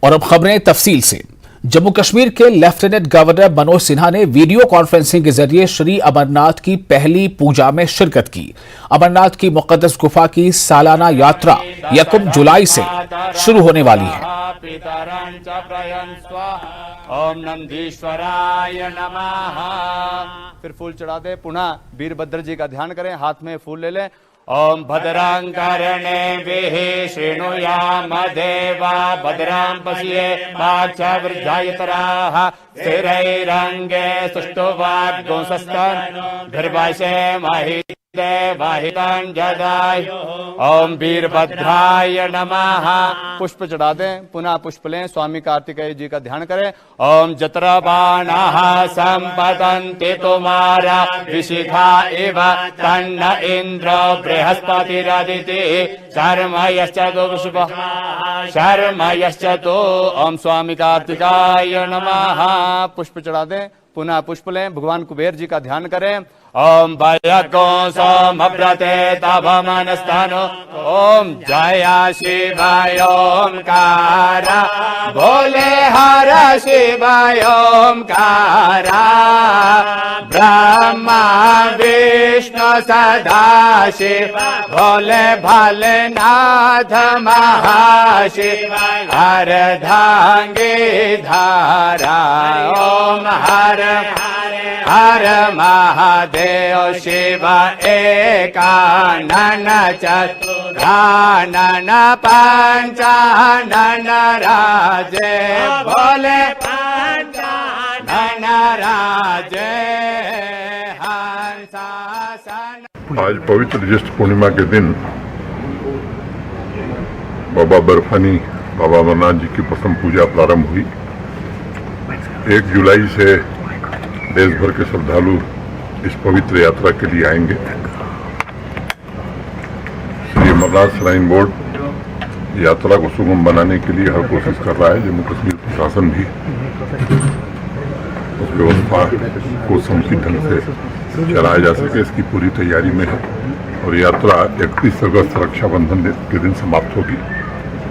और अब खबरें तफसील से। जम्मू कश्मीर के लेफ्टिनेंट गवर्नर मनोज सिन्हा ने वीडियो कॉन्फ्रेंसिंग के जरिए श्री अमरनाथ की पहली पूजा में शिरकत की। अमरनाथ की मुकद्दस गुफा की सालाना यात्रा 1 जुलाई से शुरू होने वाली है। ओम नंदीश्वराय नमः। फिर फूल चढ़ा दे। पुनः वीरभद्र जी का ध्यान करें, हाथ में फूल ले लें। ओम भद्रं कर्णेभिः शृणुयाम देवा भद्रं पश्येमाक्षवृद्धायतराः स्थिरैरङ्गे सुष्ठुवाग्गुंसस्तन्भिर्वशेमहि देवाहितं जदाय। ओम वीरभद्राय नमः। पुष्प चढ़ा दें। पुनः पुष्प लें। स्वामी कार्तिकेय जी का ध्यान करें। ओम जत्र बाणाः संपतन्ति तुम्हारा विशिखा इव तन्न इंद्र बृहस्पतिरदितिः शर्मयश्चतु। ओम स्वामी कार्तिकाय नमः। पुष्प चढ़ा दें। पुनः पुष्प लें। भगवान कुबेर जी का ध्यान करें। ओम भयको सोमव्रते तभमनस्तनु। ओम जय शिवाय ओंकारा भोले हर शिवाय ओंकारा। ब्रह्मा विष्णु सदाशिव भोले भोलेनाथ महाशिव अर्धांगी धारा। ओम हर हर महादेव शिव एकानन चतुरानन पंचानन राजे भोले पंचानन राजे हंसासन। आज पवित्र ज्येष्ठ पूर्णिमा के दिन बाबा बर्फानी बाबा अमरनाथ जी की प्रथम पूजा प्रारंभ हुई। 1 जुलाई से देश भर के श्रद्धालु इस पवित्र यात्रा के लिए आएंगे। श्री अमरनाथ श्राइन बोर्ड यात्रा को सुगम बनाने के लिए हर कोशिश कर रहा है। जम्मू कश्मीर प्रशासन भी उस व्यवस्था को समुचित ढंग से चलाया जा सके इसकी पूरी तैयारी में है। और यात्रा 31 अगस्त रक्षाबंधन के दिन समाप्त होगी।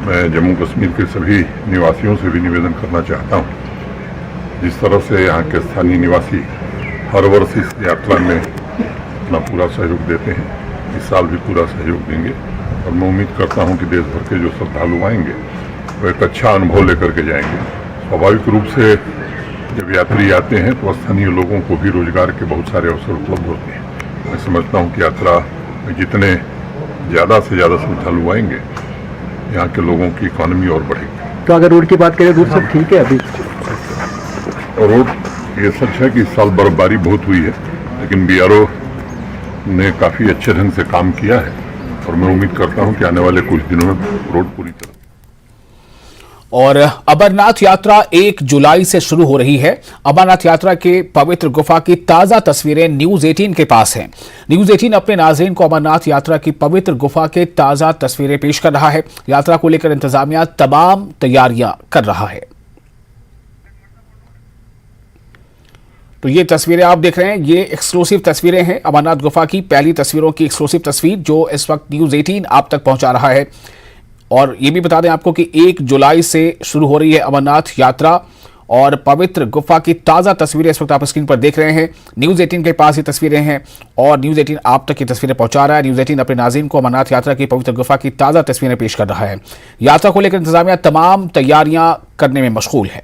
मैं जम्मू कश्मीर के सभी निवासियों से भी निवेदन करना चाहता हूँ, जिस तरह से यहाँ के स्थानीय निवासी हर वर्ष इस यात्रा में अपना पूरा सहयोग देते हैं, इस साल भी पूरा सहयोग देंगे। और मैं उम्मीद करता हूँ कि देश भर के जो श्रद्धालु आएंगे वो एक अच्छा अनुभव लेकर के जाएंगे। स्वाभाविक रूप से जब यात्री आते हैं तो स्थानीय लोगों को भी रोजगार के बहुत सारे अवसर उपलब्ध होते हैं। मैं समझता हूँ कि यात्रा में जितने ज़्यादा से ज़्यादा श्रद्धालु आएंगे यहाँ के लोगों की इकॉनमी और बढ़ेगी। तो अगर रोड की बात करें, रोड सब ठीक है अभी? रोड ये सच है कि इस साल बर्फबारी बहुत हुई है, लेकिन बीआरओ ने काफ़ी अच्छे ढंग से काम किया है और मैं उम्मीद करता हूं कि आने वाले कुछ दिनों में रोड पूरी तरह। और अमरनाथ यात्रा 1 जुलाई से शुरू हो रही है। अमरनाथ यात्रा के पवित्र गुफा की ताज़ा तस्वीरें न्यूज़ 18 के पास हैं। न्यूज़ 18 अपने नाज़रीन को अमरनाथ यात्रा की पवित्र गुफा के ताज़ा तस्वीरें पेश कर रहा है। यात्रा को लेकर इंतजामिया तमाम तैयारियां कर रहा है। तो ये तस्वीरें आप देख रहे हैं, ये एक्सक्लूसिव तस्वीरें हैं। अमरनाथ गुफा की पहली तस्वीरों की एक्सक्लूसिव तस्वीर जो इस वक्त न्यूज़ 18 आप तक पहुंचा रहा है। और ये भी बता दें आपको कि 1 जुलाई से शुरू हो रही है अमरनाथ यात्रा और पवित्र गुफा की ताज़ा तस्वीरें इस वक्त आप स्क्रीन पर देख रहे हैं। न्यूज़ 18 के पास ये तस्वीरें हैं और न्यूज़ 18 आप तक ये तस्वीरें पहुंचा रहा है। न्यूज़ 18 अपने नाज़रीन को अमरनाथ यात्रा की पवित्र गुफा की ताज़ा तस्वीरें पेश कर रहा है। यात्रा को लेकर इंतजामिया तमाम तैयारियां करने में मशगूल है।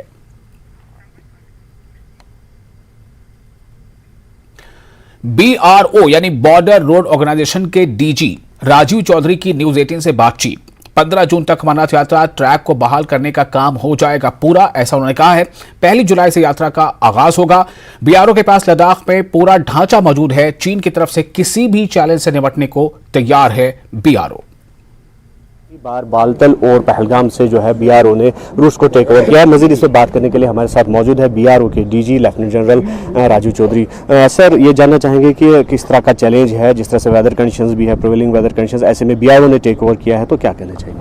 BRO यानी बॉर्डर रोड ऑर्गेनाइजेशन के DG राजीव चौधरी की न्यूज़ 18 से बातचीत। 15 जून तक अमरनाथ यात्रा ट्रैक को बहाल करने का काम हो जाएगा पूरा, ऐसा उन्होंने कहा है। 1 जुलाई से यात्रा का आगाज होगा। BRO के पास लद्दाख में पूरा ढांचा मौजूद है। चीन की तरफ से किसी भी चैलेंज से निपटने को तैयार है BRO। बार बालतल और पहलगाम से जो है BRO ने रूस को टेक ओवर किया है। मजीद इस पर बात करने के लिए हमारे साथ मौजूद है BRO के DG lieutenant general Rajiv Chaudhary. Sir, ये जानना चाहेंगे कि किस तरह का चैलेंज है, जिस तरह से वेदर कंडीशंस भी है, प्रिवेलिंग वेदर कंडीशंस, ऐसे में BRO ने टेक ओवर किया है, तो क्या कहना चाहिए?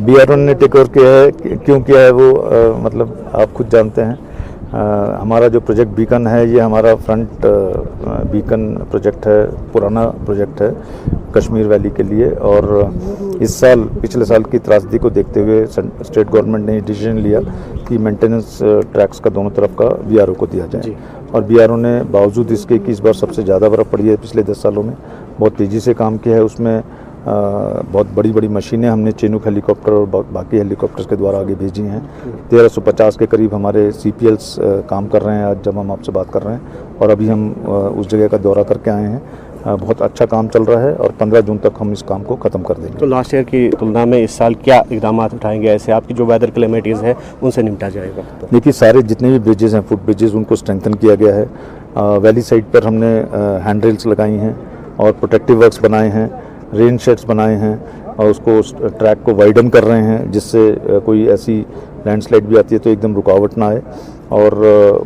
BRO ने टेक ओवर किया है, क्यों किया है वो मतलब आप खुद जानते हैं। हमारा जो प्रोजेक्ट बीकन है ये हमारा फ्रंट बीकन प्रोजेक्ट है, पुराना प्रोजेक्ट है कश्मीर वैली के लिए। और इस साल पिछले साल की त्रासदी को देखते हुए स्टेट गवर्नमेंट ने डिसीजन लिया कि मेंटेनेंस ट्रैक्स का दोनों तरफ का बीआरओ को दिया जाए। और बीआरओ ने बावजूद इसके कि इस बार सबसे ज़्यादा बर्फ़ पड़ी है पिछले 10 सालों में, बहुत तेज़ी से काम किया है। उसमें बहुत बड़ी बड़ी मशीनें हमने चेनुक हेलीकॉप्टर और बाकी हेलीकॉप्टर्स के द्वारा आगे भेजी हैं। 1350 के करीब हमारे CPLs काम कर रहे हैं आज जब हम आपसे बात कर रहे हैं। और अभी हम उस जगह का दौरा करके आए हैं। बहुत अच्छा काम चल रहा है और 15 जून तक हम इस काम को ख़त्म कर देंगे। तो लास्ट ईयर की तुलना में इस साल क्या इकदाम उठाएंगे ऐसे आपकी जो वेदर क्लेमिटीज़ है उनसे निपटा जाएगा? देखिए, सारे जितने भी ब्रिजेज़ हैं, फुट ब्रिजेज़, उनको स्ट्रेंथन किया गया है। वैली साइड पर हमने हैंड रेल्स लगाई हैं और प्रोटेक्टिव वर्क्स बनाए हैं, रेन शेड्स बनाए हैं और उसको ट्रैक को वाइडन कर रहे हैं जिससे कोई ऐसी लैंडस्लाइड भी आती है तो एकदम रुकावट ना आए। और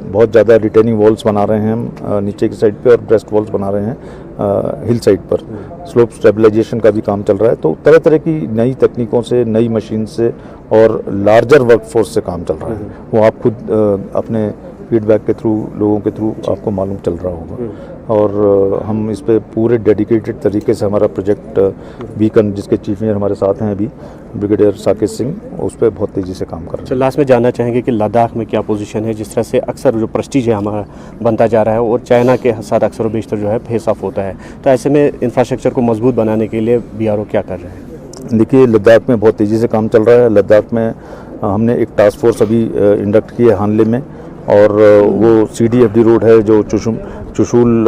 बहुत ज़्यादा रिटेनिंग वॉल्स बना रहे हैं हम नीचे की साइड पे और ब्रेस्ट वॉल्स बना रहे हैं हिल साइड पर। स्लोप स्टेबलाइजेशन का भी काम चल रहा है। तो तरह तरह की नई तकनीकों से, नई मशीन से और लार्जर वर्कफोर्स से काम चल रहा है। वो आप खुद अपने फीडबैक के थ्रू, लोगों के थ्रू आपको मालूम चल रहा होगा। और हम इस पे पूरे डेडिकेटेड तरीके से हमारा प्रोजेक्ट बीकन, जिसके चीफ इंजीनियर हमारे साथ हैं अभी ब्रिगेडियर साकेत सिंह, उस पर बहुत तेज़ी से काम कर रहे हैं। लास्ट में जानना चाहेंगे कि लद्दाख में क्या पोजीशन है? जिस तरह से अक्सर जो प्रेस्टीज है हमारा बनता जा रहा है और चाइना के साथ अक्सर बेशतर जो है फेस ऑफ होता है, तो ऐसे में इंफ्रास्ट्रक्चर को मजबूत बनाने के लिए BRO क्या कर रहे हैं? देखिए, लद्दाख में बहुत तेज़ी से काम चल रहा है। लद्दाख में हमने एक टास्क फोर्स अभी इंडक्ट की है हानले में और वो CDFD रोड है जो चुशूल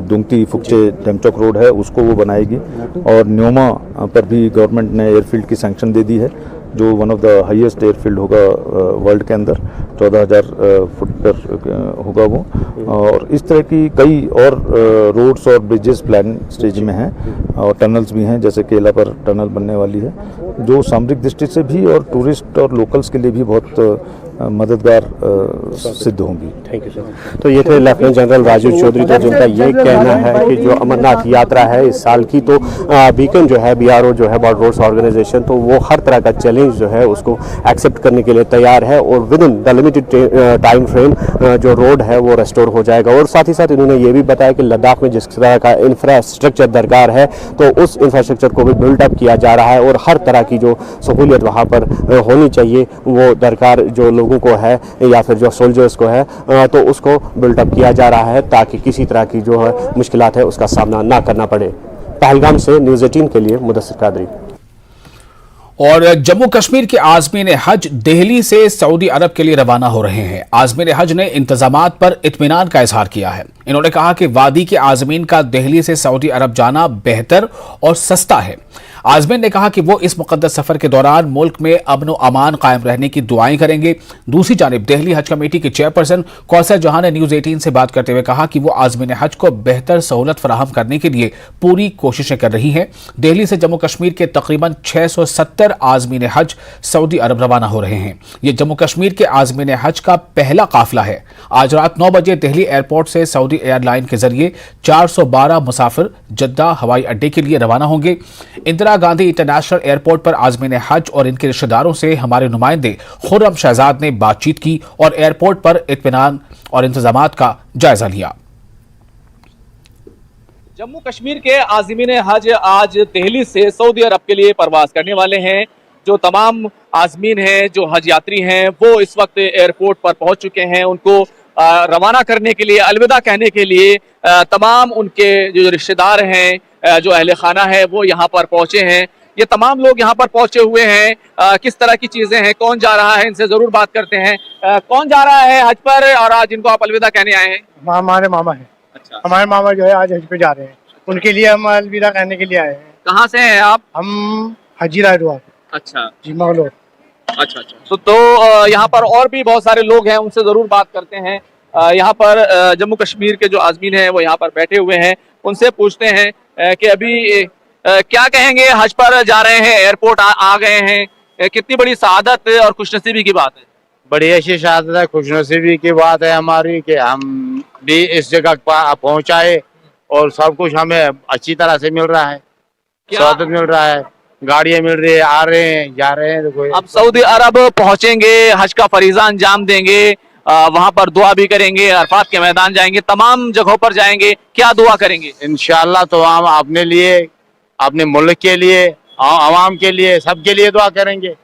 दुंगती फुकचे डेमचौक रोड है, उसको वो बनाएगी। और न्योमा पर भी गवर्नमेंट ने एयरफील्ड की सैंक्शन दे दी है जो one of the highest airfield होगा वर्ल्ड के अंदर, 14,000 फुट पर होगा वो। और इस तरह की कई और रोड्स और ब्रिजेस प्लान स्टेज में हैं और टनल्स भी हैं, जैसे केला पर टनल बनने वाली है जो सामरिक दृष्टि से भी और टूरिस्ट और लोकल्स के लिए भी बहुत मददगार सिद्ध होंगी। Thank you sir. तो ये थे लेफ्टिनेंट जनरल राजू चौधरी, तो जिनका ये कहना है कि जो अमरनाथ यात्रा है इस साल की, तो बीकन जो है BRO जो है बॉर्डर रोड्स ऑर्गेनाइजेशन, तो वो हर तरह का चैलेंज जो है उसको एक्सेप्ट करने के लिए तैयार है और with in the limited time frame जो रोड है वो रेस्टोर हो जाएगा। और साथ ही साथ इन्होंने ये भी बताया कि लद्दाख में जिस तरह का इंफ्रास्ट्रक्चर दरकार है तो उस इंफ्रास्ट्रक्चर को भी बिल्डअप किया जा रहा है और हर तरह की जो सहूलियत वहाँ पर होनी चाहिए वो दरकार जो लोगों को है या फिर जो सोल्जर्स को है तो उसको बिल्डअप किया जा रहा है ताकि किसी तरह की जो है मुश्किलात है उसका सामना ना करना पड़े। पहलगाम से न्यूज़ 18 के लिए मुदस्सिर कादरी। और जम्मू कश्मीर के आज़मीन हज दिल्ली से सऊदी अरब के लिए रवाना हो रहे हैं। आज़मीन हज ने इंतजामात पर इत्मीनान का इजहार किया है। इन्होंने कहा कि वादी के आज़मीन का दिल्ली से सऊदी अरब जाना बेहतर और सस्ता है। आज़मीन ने कहा कि वो इस मुकद्दस सफर के दौरान मुल्क में अमन व अमान कायम रहने की दुआएं करेंगे। दूसरी जानिब दिल्ली हज कमेटी के चेयरपर्सन कौसर जहां ने न्यूज़ 18 से बात करते हुए कहा कि वो आज़मीन हज को बेहतर सहूलत फराहम करने के लिए पूरी कोशिशें कर रही हैं। दिल्ली से जम्मू कश्मीर के तकरीबन 670 आज़मीन हज सऊदी अरब रवाना हो रहे हैं। ये जम्मू कश्मीर के आज़मीन हज का पहला काफिला है। आज रात 9 बजे दिल्ली एयरपोर्ट से सऊदी एयरलाइन के जरिए 412 मुसाफिर जद्दा हवाई अड्डे के लिए रवाना होंगे। इंदिरा गांधी इंटरनेशनल एयरपोर्ट पर आज़मीन हज और इनके रिश्तेदारों से हमारे नुमाइंदे खुर्रम शहजाद ने बातचीत की और एयरपोर्ट पर इत्मीनान और इंतजामात का जायजा लिया। जम्मू कश्मीर के आज़मीन हज आज दिल्ली से सऊदी अरब के लिए परवास करने वाले हैं। जो तमाम आज़मीन हैं, जो हज यात्री हैं, वो इस वक्त एयरपोर्ट पर पहुंच चुके हैं। उनको रवाना करने के लिए, अलविदा कहने के लिए तमाम उनके जो रिश्तेदार हैं, जो अहले खाना है, वो यहाँ पर पहुंचे हैं। ये तमाम लोग यहाँ पर पहुंचे हुए हैं। किस तरह की चीजें हैं, कौन जा रहा है, इनसे जरूर बात करते हैं। कौन जा रहा है हज पर और आज इनको आप अलविदा कहने आए हैं? हमारे मामा है। अच्छा, हमारे मामा जो है आज हज पे जा रहे हैं, उनके लिए हम अलविदा कहने के लिए आए हैं। कहाँ से हैं आप? हम हजीरा दुआ। अच्छा जी, मंगलोर। अच्छा अच्छा। तो यहाँ पर और भी बहुत सारे लोग हैं, उनसे जरूर बात करते हैं। यहाँ पर जम्मू कश्मीर के जो आज़मीन हैं वो यहाँ पर बैठे हुए हैं, उनसे पूछते हैं कि अभी क्या कहेंगे, हज पर जा रहे हैं, एयरपोर्ट आ गए हैं, कितनी बड़ी सआदत और खुशनसीबी की बात है? बड़ी अच्छी शहादत है, खुशनसीबी की बात है हमारी कि हम भी इस जगह पहुंचाए और सब कुछ हमें अच्छी तरह से मिल रहा है, स्वागत मिल रहा है, गाड़ियां मिल रही है, आ रहे हैं, जा रहे हैं। तो कोई अब सऊदी अरब पहुंचेंगे, हज का फरीजा अंजाम देंगे, वहां पर दुआ भी करेंगे, अरफात के मैदान जाएंगे, तमाम जगहों पर जाएंगे, क्या दुआ करेंगे? इंशाल्लाह तो हम अपने लिए, अपने मुल्क के लिए, आवाम के लिए, सबके लिए दुआ करेंगे।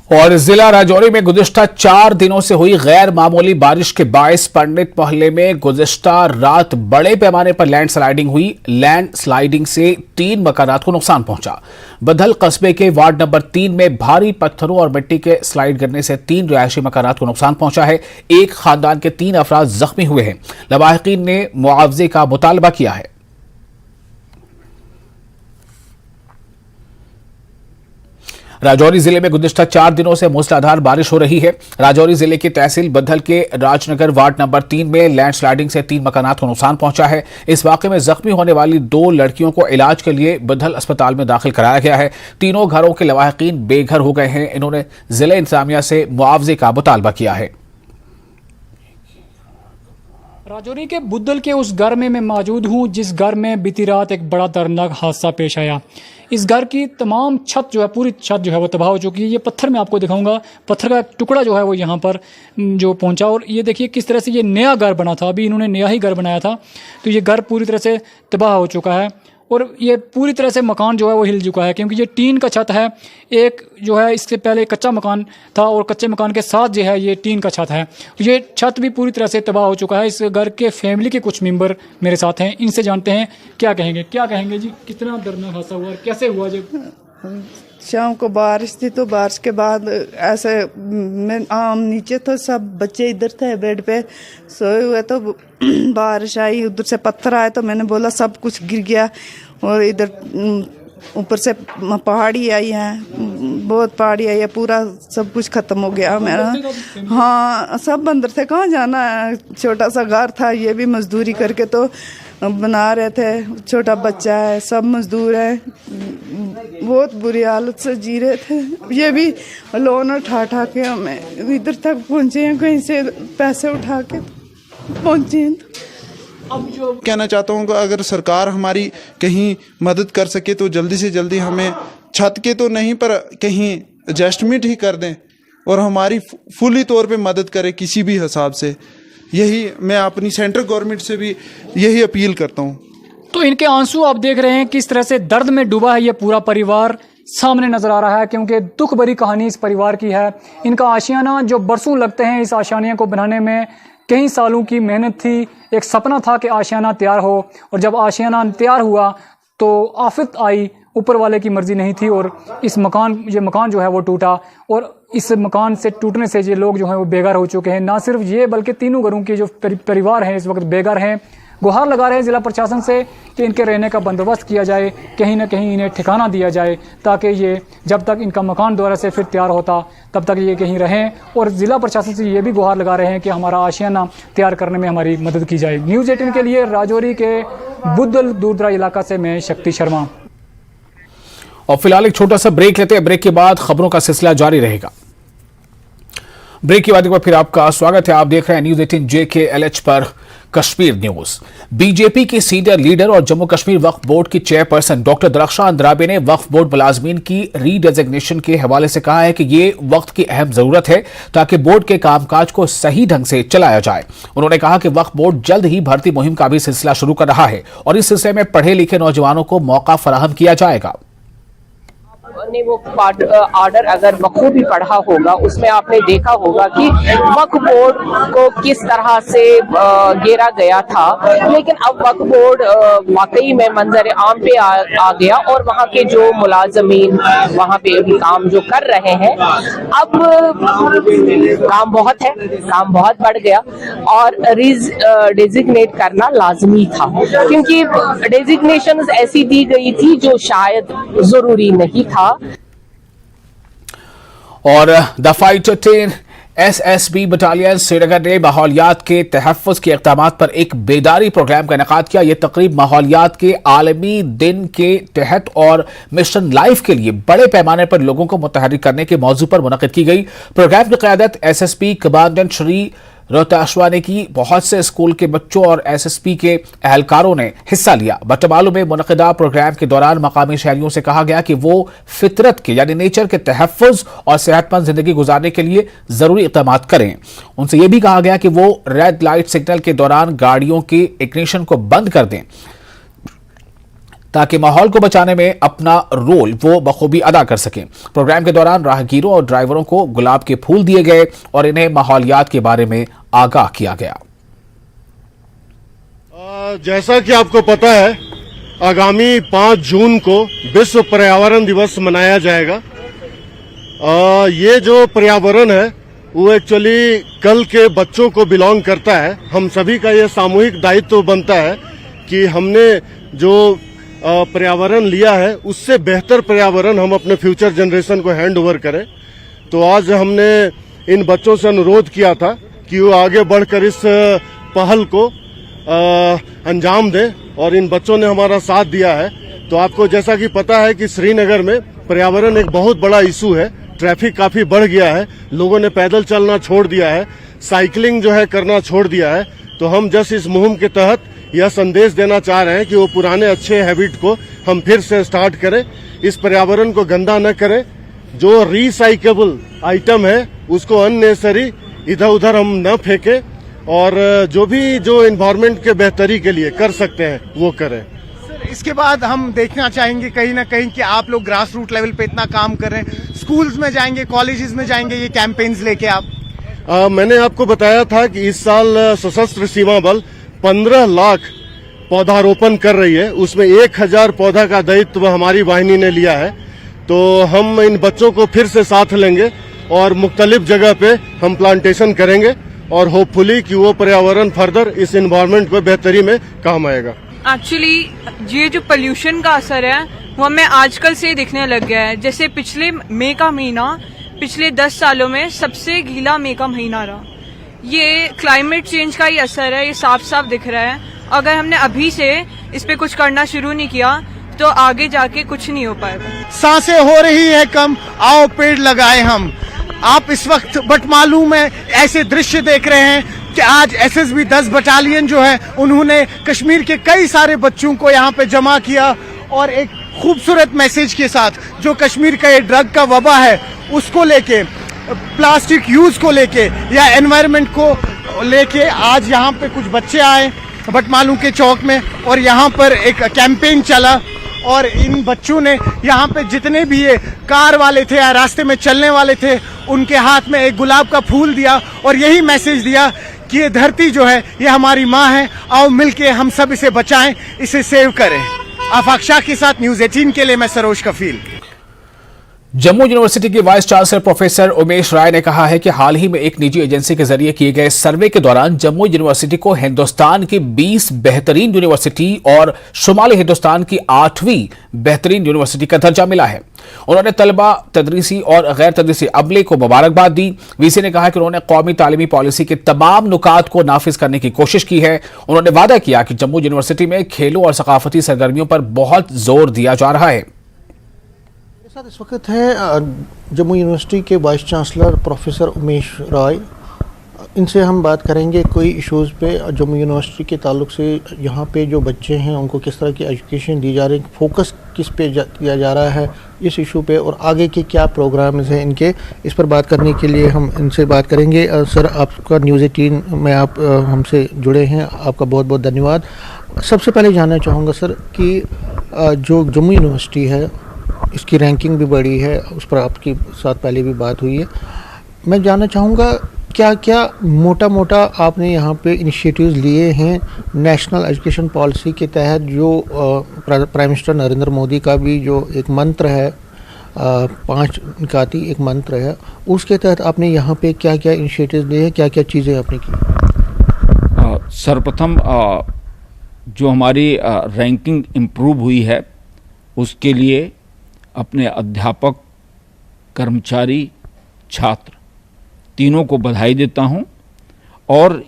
और जिला राजौरी में गुज़िश्ता 4 दिनों से हुई गैर मामूली बारिश के बायस पंडित मोहल्ले में गुज़िश्ता रात बड़े पैमाने पर लैंडस्लाइडिंग हुई। लैंडस्लाइडिंग से 3 मकानात को नुकसान पहुंचा। बदल कस्बे के वार्ड नंबर 3 में भारी पत्थरों और मिट्टी के स्लाइड गिरने से 3 रिहायशी मकानात को नुकसान पहुंचा है। एक खानदान के 3 अफराद जख्मी हुए हैं। लवाहिकीन ने मुआवजे का मुतालबा किया है। राजौरी जिले में गुज़िश्ता 4 दिनों से मूसलाधार बारिश हो रही है। राजौरी जिले की तहसील बद्धल के राजनगर वार्ड नंबर 3 में लैंडस्लाइडिंग से 3 मकानात को नुकसान पहुंचा है। इस वाकये में जख्मी होने वाली 2 लड़कियों को इलाज के लिए बद्धल अस्पताल में दाखिल कराया गया है। तीनों घरों के लवाहिकीन बेघर हो गए हैं। इन्होंने जिला इंतजामिया से मुआवजे का मुतालबा किया है। राजौरी के बुद्धल के उस घर में मैं मौजूद हूँ जिस घर में बीती रात एक बड़ा दर्दनाक हादसा पेश आया। इस घर की तमाम छत जो है, पूरी छत जो है वो तबाह हो चुकी है। ये पत्थर मैं आपको दिखाऊंगा, पत्थर का टुकड़ा जो है वो यहाँ पर जो पहुँचा। और ये देखिए किस तरह से ये नया घर बना था, अभी इन्होंने नया ही घर बनाया था, तो ये घर पूरी तरह से तबाह हो चुका है। और ये पूरी तरह से मकान जो है वो हिल चुका है, क्योंकि ये टीन का छत है। एक जो है इससे पहले कच्चा मकान था और कच्चे मकान के साथ जो है ये टीन का छत है। ये छत भी पूरी तरह से तबाह हो चुका है। इस घर के फैमिली के कुछ मेंबर मेरे साथ हैं, इनसे जानते हैं क्या कहेंगे जी, कितना दर्दनाक हादसा हुआ, कैसे हुआ जी? शाम को बारिश थी, तो बारिश के बाद ऐसे मैं नीचे तो सब बच्चे इधर थे बेड पे सोए हुए, तो बारिश आई, उधर से पत्थर आए, तो मैंने बोला सब कुछ गिर गया। और इधर ऊपर से पहाड़ी आई है, बहुत पहाड़ी आई है, पूरा सब कुछ खत्म हो गया मेरा। हाँ, सब अंदर थे, कहाँ जाना है, छोटा सा घर था, ये भी मजदूरी करके तो बना रहे थे, छोटा बच्चा है, सब मजदूर है, बहुत बुरी हालत से जी रहे थे। ये भी लोन उठा के हमें इधर तक पहुँचे हैं, कहीं से पैसे उठा के पहुँचे हैं। अब जो कहना चाहता हूँ, अगर सरकार हमारी कहीं मदद कर सके तो जल्दी से जल्दी हमें छत के तो नहीं पर कहीं एडजस्टमेंट ही कर दें और हमारी फुली तौर पे मदद करें किसी भी हिसाब से। यही मैं अपनी सेंट्रल गवर्नमेंट से भी यही अपील करता हूँ। तो इनके आंसू आप देख रहे हैं किस तरह से दर्द में डूबा है ये पूरा परिवार, सामने नजर आ रहा है, क्योंकि दुख भरी कहानी इस परिवार की है। इनका आशियाना जो बरसों लगते हैं इस आशियाने को बनाने में, कई सालों की मेहनत थी, एक सपना था कि आशियाना तैयार हो, और जब आशियाना तैयार हुआ तो आफत आई, ऊपर वाले की मर्जी नहीं थी, और ये मकान जो है वो टूटा। और इस मकान से टूटने से ये लोग जो हैं वो बेघर हो चुके हैं। ना सिर्फ ये बल्कि तीनों घरों के जो परिवार हैं इस वक्त बेघर हैं। गुहार लगा रहे हैं जिला प्रशासन से कि इनके रहने का बंदोबस्त किया जाए, कहीं ना कहीं इन्हें ठिकाना दिया जाए, ताकि ये जब तक इनका मकान दोबारा से फिर तैयार होता तब तक ये कहीं रहें। और जिला प्रशासन से ये भी गुहार लगा रहे हैं कि हमारा आशियाना तैयार करने में हमारी मदद की जाए। न्यूज़ 18 के लिए राजौरी के बुद्धल दूरदराज इलाका से मैं शक्ति शर्मा। और फिलहाल एक छोटा सा ब्रेक लेते हैं, ब्रेक के बाद खबरों का सिलसिला जारी रहेगा। ब्रेक के बाद एक बार फिर आपका स्वागत है। आप देख रहे हैं न्यूज़ 18 JKLH पर कश्मीर न्यूज। बीजेपी की सीनियर लीडर और जम्मू कश्मीर वक्फ बोर्ड की चेयरपर्सन डॉक्टर दरख्शां अंद्राबी ने वक्फ बोर्ड मुलाजमीन की रीडेजिग्नेशन के हवाले से कहा है कि ये वक्त की अहम जरूरत है ताकि बोर्ड के कामकाज को सही ढंग से चलाया जाए। उन्होंने कहा कि वक्फ बोर्ड जल्द ही भर्ती मुहिम का भी सिलसिला शुरू कर रहा है और इस सिलसिले में पढ़े लिखे नौजवानों को मौका फराहम किया जाएगा। ने वो ऑर्डर अगर बखूबी पढ़ा होगा, उसमें आपने देखा होगा कि वक्फ बोर्ड को किस तरह से घेरा गया था, लेकिन अब वक्फ बोर्ड वाकई में मंजर आम पे आ गया और वहाँ के जो मुलाजमीन वहाँ पे भी काम जो कर रहे हैं, अब काम बहुत है, काम बहुत बढ़ गया और डेजिग्नेट करना लाजमी था, क्योंकि डेजिग्नेशन ऐसी दी गई थी जो शायद जरूरी नहीं था। और the fighter 10 SSB battalion Srinagar ने माहौलियात के तहफ़्फ़ुज़ के इक़दामात पर एक बेदारी प्रोग्राम का इनेकाद किया। यह तकरीब माहौलियात के आलमी दिन के तहत और मिशन लाइफ के लिए बड़े पैमाने पर लोगों को मुतहर्रिक करने के मौजू पर मुनक़िद की गई। प्रोग्राम की क़यादत SSB कमांडेंट श्री रोहताश वाले की बहुत से स्कूल के बच्चों और एसएसपी के एहलकारों ने हिस्सा लिया। बट्टामालू में मुनक़िदा प्रोग्राम के दौरान मकामी शहरियों से कहा गया कि वो फितरत के यानी नेचर के तहफ़्फ़ुज़ और सेहतमंद जिंदगी गुजारने के लिए जरूरी इक़दाम करें। उनसे यह भी कहा गया कि वो रेड लाइट सिग्नल के दौरान गाड़ियों के इग्निशन को बंद कर दें ताकि माहौल को बचाने में अपना रोल वो बखूबी अदा कर सकें। प्रोग्राम के दौरान राहगीरों और ड्राइवरों को गुलाब के फूल दिए गए और इन्हें माहौलियात के बारे में आगाह किया गया। जैसा कि आपको पता है, आगामी 5 जून को विश्व पर्यावरण दिवस मनाया जाएगा। ये जो पर्यावरण है वो एक्चुअली कल के बच्चों को बिलोंग करता है। हम सभी का ये सामूहिक दायित्व बनता है कि हमने जो पर्यावरण लिया है उससे बेहतर पर्यावरण हम अपने फ्यूचर जनरेशन को हैंड ओवर करें। तो आज हमने इन बच्चों से अनुरोध किया था कि वो आगे बढ़कर इस पहल को अंजाम दें और इन बच्चों ने हमारा साथ दिया है। तो आपको जैसा कि पता है कि श्रीनगर में पर्यावरण एक बहुत बड़ा इशू है। ट्रैफिक काफी बढ़ गया है, लोगों ने पैदल चलना छोड़ दिया है, साइकिलिंग जो है करना छोड़ दिया है। तो हम जस्ट इस मुहिम के तहत यह संदेश देना चाह रहे हैं कि वो पुराने अच्छे हैबिट को हम फिर से स्टार्ट करें, इस पर्यावरण को गंदा न करें। जो रिसाइकेबल आइटम है उसको अननेसेसरी इधर उधर हम न फेंकें और जो एनवायरनमेंट के बेहतरी के लिए कर सकते हैं वो करें। इसके बाद हम देखना चाहेंगे कहीं ना कहीं कि आप लोग ग्रास रूट लेवल पे इतना काम कर रहे हैं, स्कूल्स में जाएंगे, कॉलेजेस में जाएंगे, ये कैंपेन्स लेके आप। मैंने आपको बताया था कि इस साल सशस्त्र सीमा बल 15 लाख पौधारोपण कर रही है, उसमें 1000 पौधा का दायित्व हमारी वाहिनी ने लिया है। तो हम इन बच्चों को फिर से साथ लेंगे और मुख्तलिफ जगह पे हम प्लांटेशन करेंगे और होपफुली कि वो पर्यावरण फर्दर इस एनवायरनमेंट को बेहतरी में काम आएगा। एक्चुअली ये जो पोल्यूशन का असर है वो हमें आजकल से दिखने लग गया है। जैसे पिछले मई का महीना पिछले 10 सालों में सबसे गीला मई का महीना रहा। ये क्लाइमेट चेंज का ही असर है, ये साफ साफ दिख रहा है। अगर हमने अभी से इस पे कुछ करना शुरू नहीं किया तो आगे जाके कुछ नहीं हो पाएगा। सांसें हो रही है कम, आओ पेड़ लगाए हम। आप इस वक्त बटमालू में ऐसे दृश्य देख रहे हैं कि आज एसएसबी 10 बटालियन जो है उन्होंने कश्मीर के कई सारे बच्चों को यहाँ पे जमा किया और एक खूबसूरत मैसेज के साथ जो कश्मीर का ये ड्रग का वबा है उसको लेके, प्लास्टिक यूज को लेके या एनवायरनमेंट को लेके आज यहाँ पे कुछ बच्चे आए बटमालू के चौक में और यहाँ पर एक कैंपेन चला और इन बच्चों ने यहाँ पे जितने भी ये कार वाले थे या रास्ते में चलने वाले थे उनके हाथ में एक गुलाब का फूल दिया और यही मैसेज दिया कि ये धरती जो है ये हमारी माँ है, आओ मिलके हम सब इसे बचाएं, इसे सेव करें। आफाक शाह के साथ न्यूज़ 18 के लिए मैं सरोज कफील। जम्मू यूनिवर्सिटी के वाइस चांसलर प्रोफेसर उमेश राय ने कहा है कि हाल ही में एक निजी एजेंसी के जरिए किए गए सर्वे के दौरान जम्मू यूनिवर्सिटी को हिंदुस्तान की 20 बेहतरीन यूनिवर्सिटी और शुमाली हिंदुस्तान की 8वीं बेहतरीन यूनिवर्सिटी का दर्जा मिला है। उन्होंने तलबा, तदरीसी और गैर तदरीसी अमले को मुबारकबाद दी। वीसी ने कहा कि उन्होंने कौमी तालीमी पॉलिसी के तमाम नुकात को नाफिज करने की कोशिश की है। उन्होंने वादा किया कि जम्मू यूनिवर्सिटी में खेलों और सकाफती सरगर्मियों पर बहुत जोर दिया जा रहा है। इस वक्त है जम्मू यूनिवर्सिटी के वाइस चांसलर प्रोफेसर उमेश राय। इनसे हम बात करेंगे कोई इश्यूज़ पे जम्मू यूनिवर्सिटी के ताल्लुक से, यहाँ पे जो बच्चे हैं उनको किस तरह की एजुकेशन दी जा रही है, फोकस किस पे किया जा रहा है इस इशू पे और आगे के क्या प्रोग्राम्स हैं इनके, इस पर बात करने के लिए हम इनसे बात करेंगे। सर, आपका न्यूज़ 18 में आप हमसे जुड़े हैं, आपका बहुत बहुत धन्यवाद। सबसे पहले जानना चाहूँगा सर कि जो जम्मू यूनिवर्सिटी है इसकी रैंकिंग भी बड़ी है, उस पर आपके साथ पहले भी बात हुई है। मैं जानना चाहूँगा क्या क्या मोटा मोटा आपने यहाँ पे इनिशिएटिव्स लिए हैं नेशनल एजुकेशन पॉलिसी के तहत, जो प्राइम मिनिस्टर नरेंद्र मोदी का भी जो एक मंत्र है 5 निकाती एक मंत्र है, उसके तहत आपने यहाँ पे क्या क्या इनिशिएटिव्स लिए हैं, क्या क्या चीज़ें आपने की? सर्वप्रथम जो हमारी रैंकिंग इम्प्रूव हुई है उसके लिए अपने अध्यापक, कर्मचारी, छात्र तीनों को बधाई देता हूं और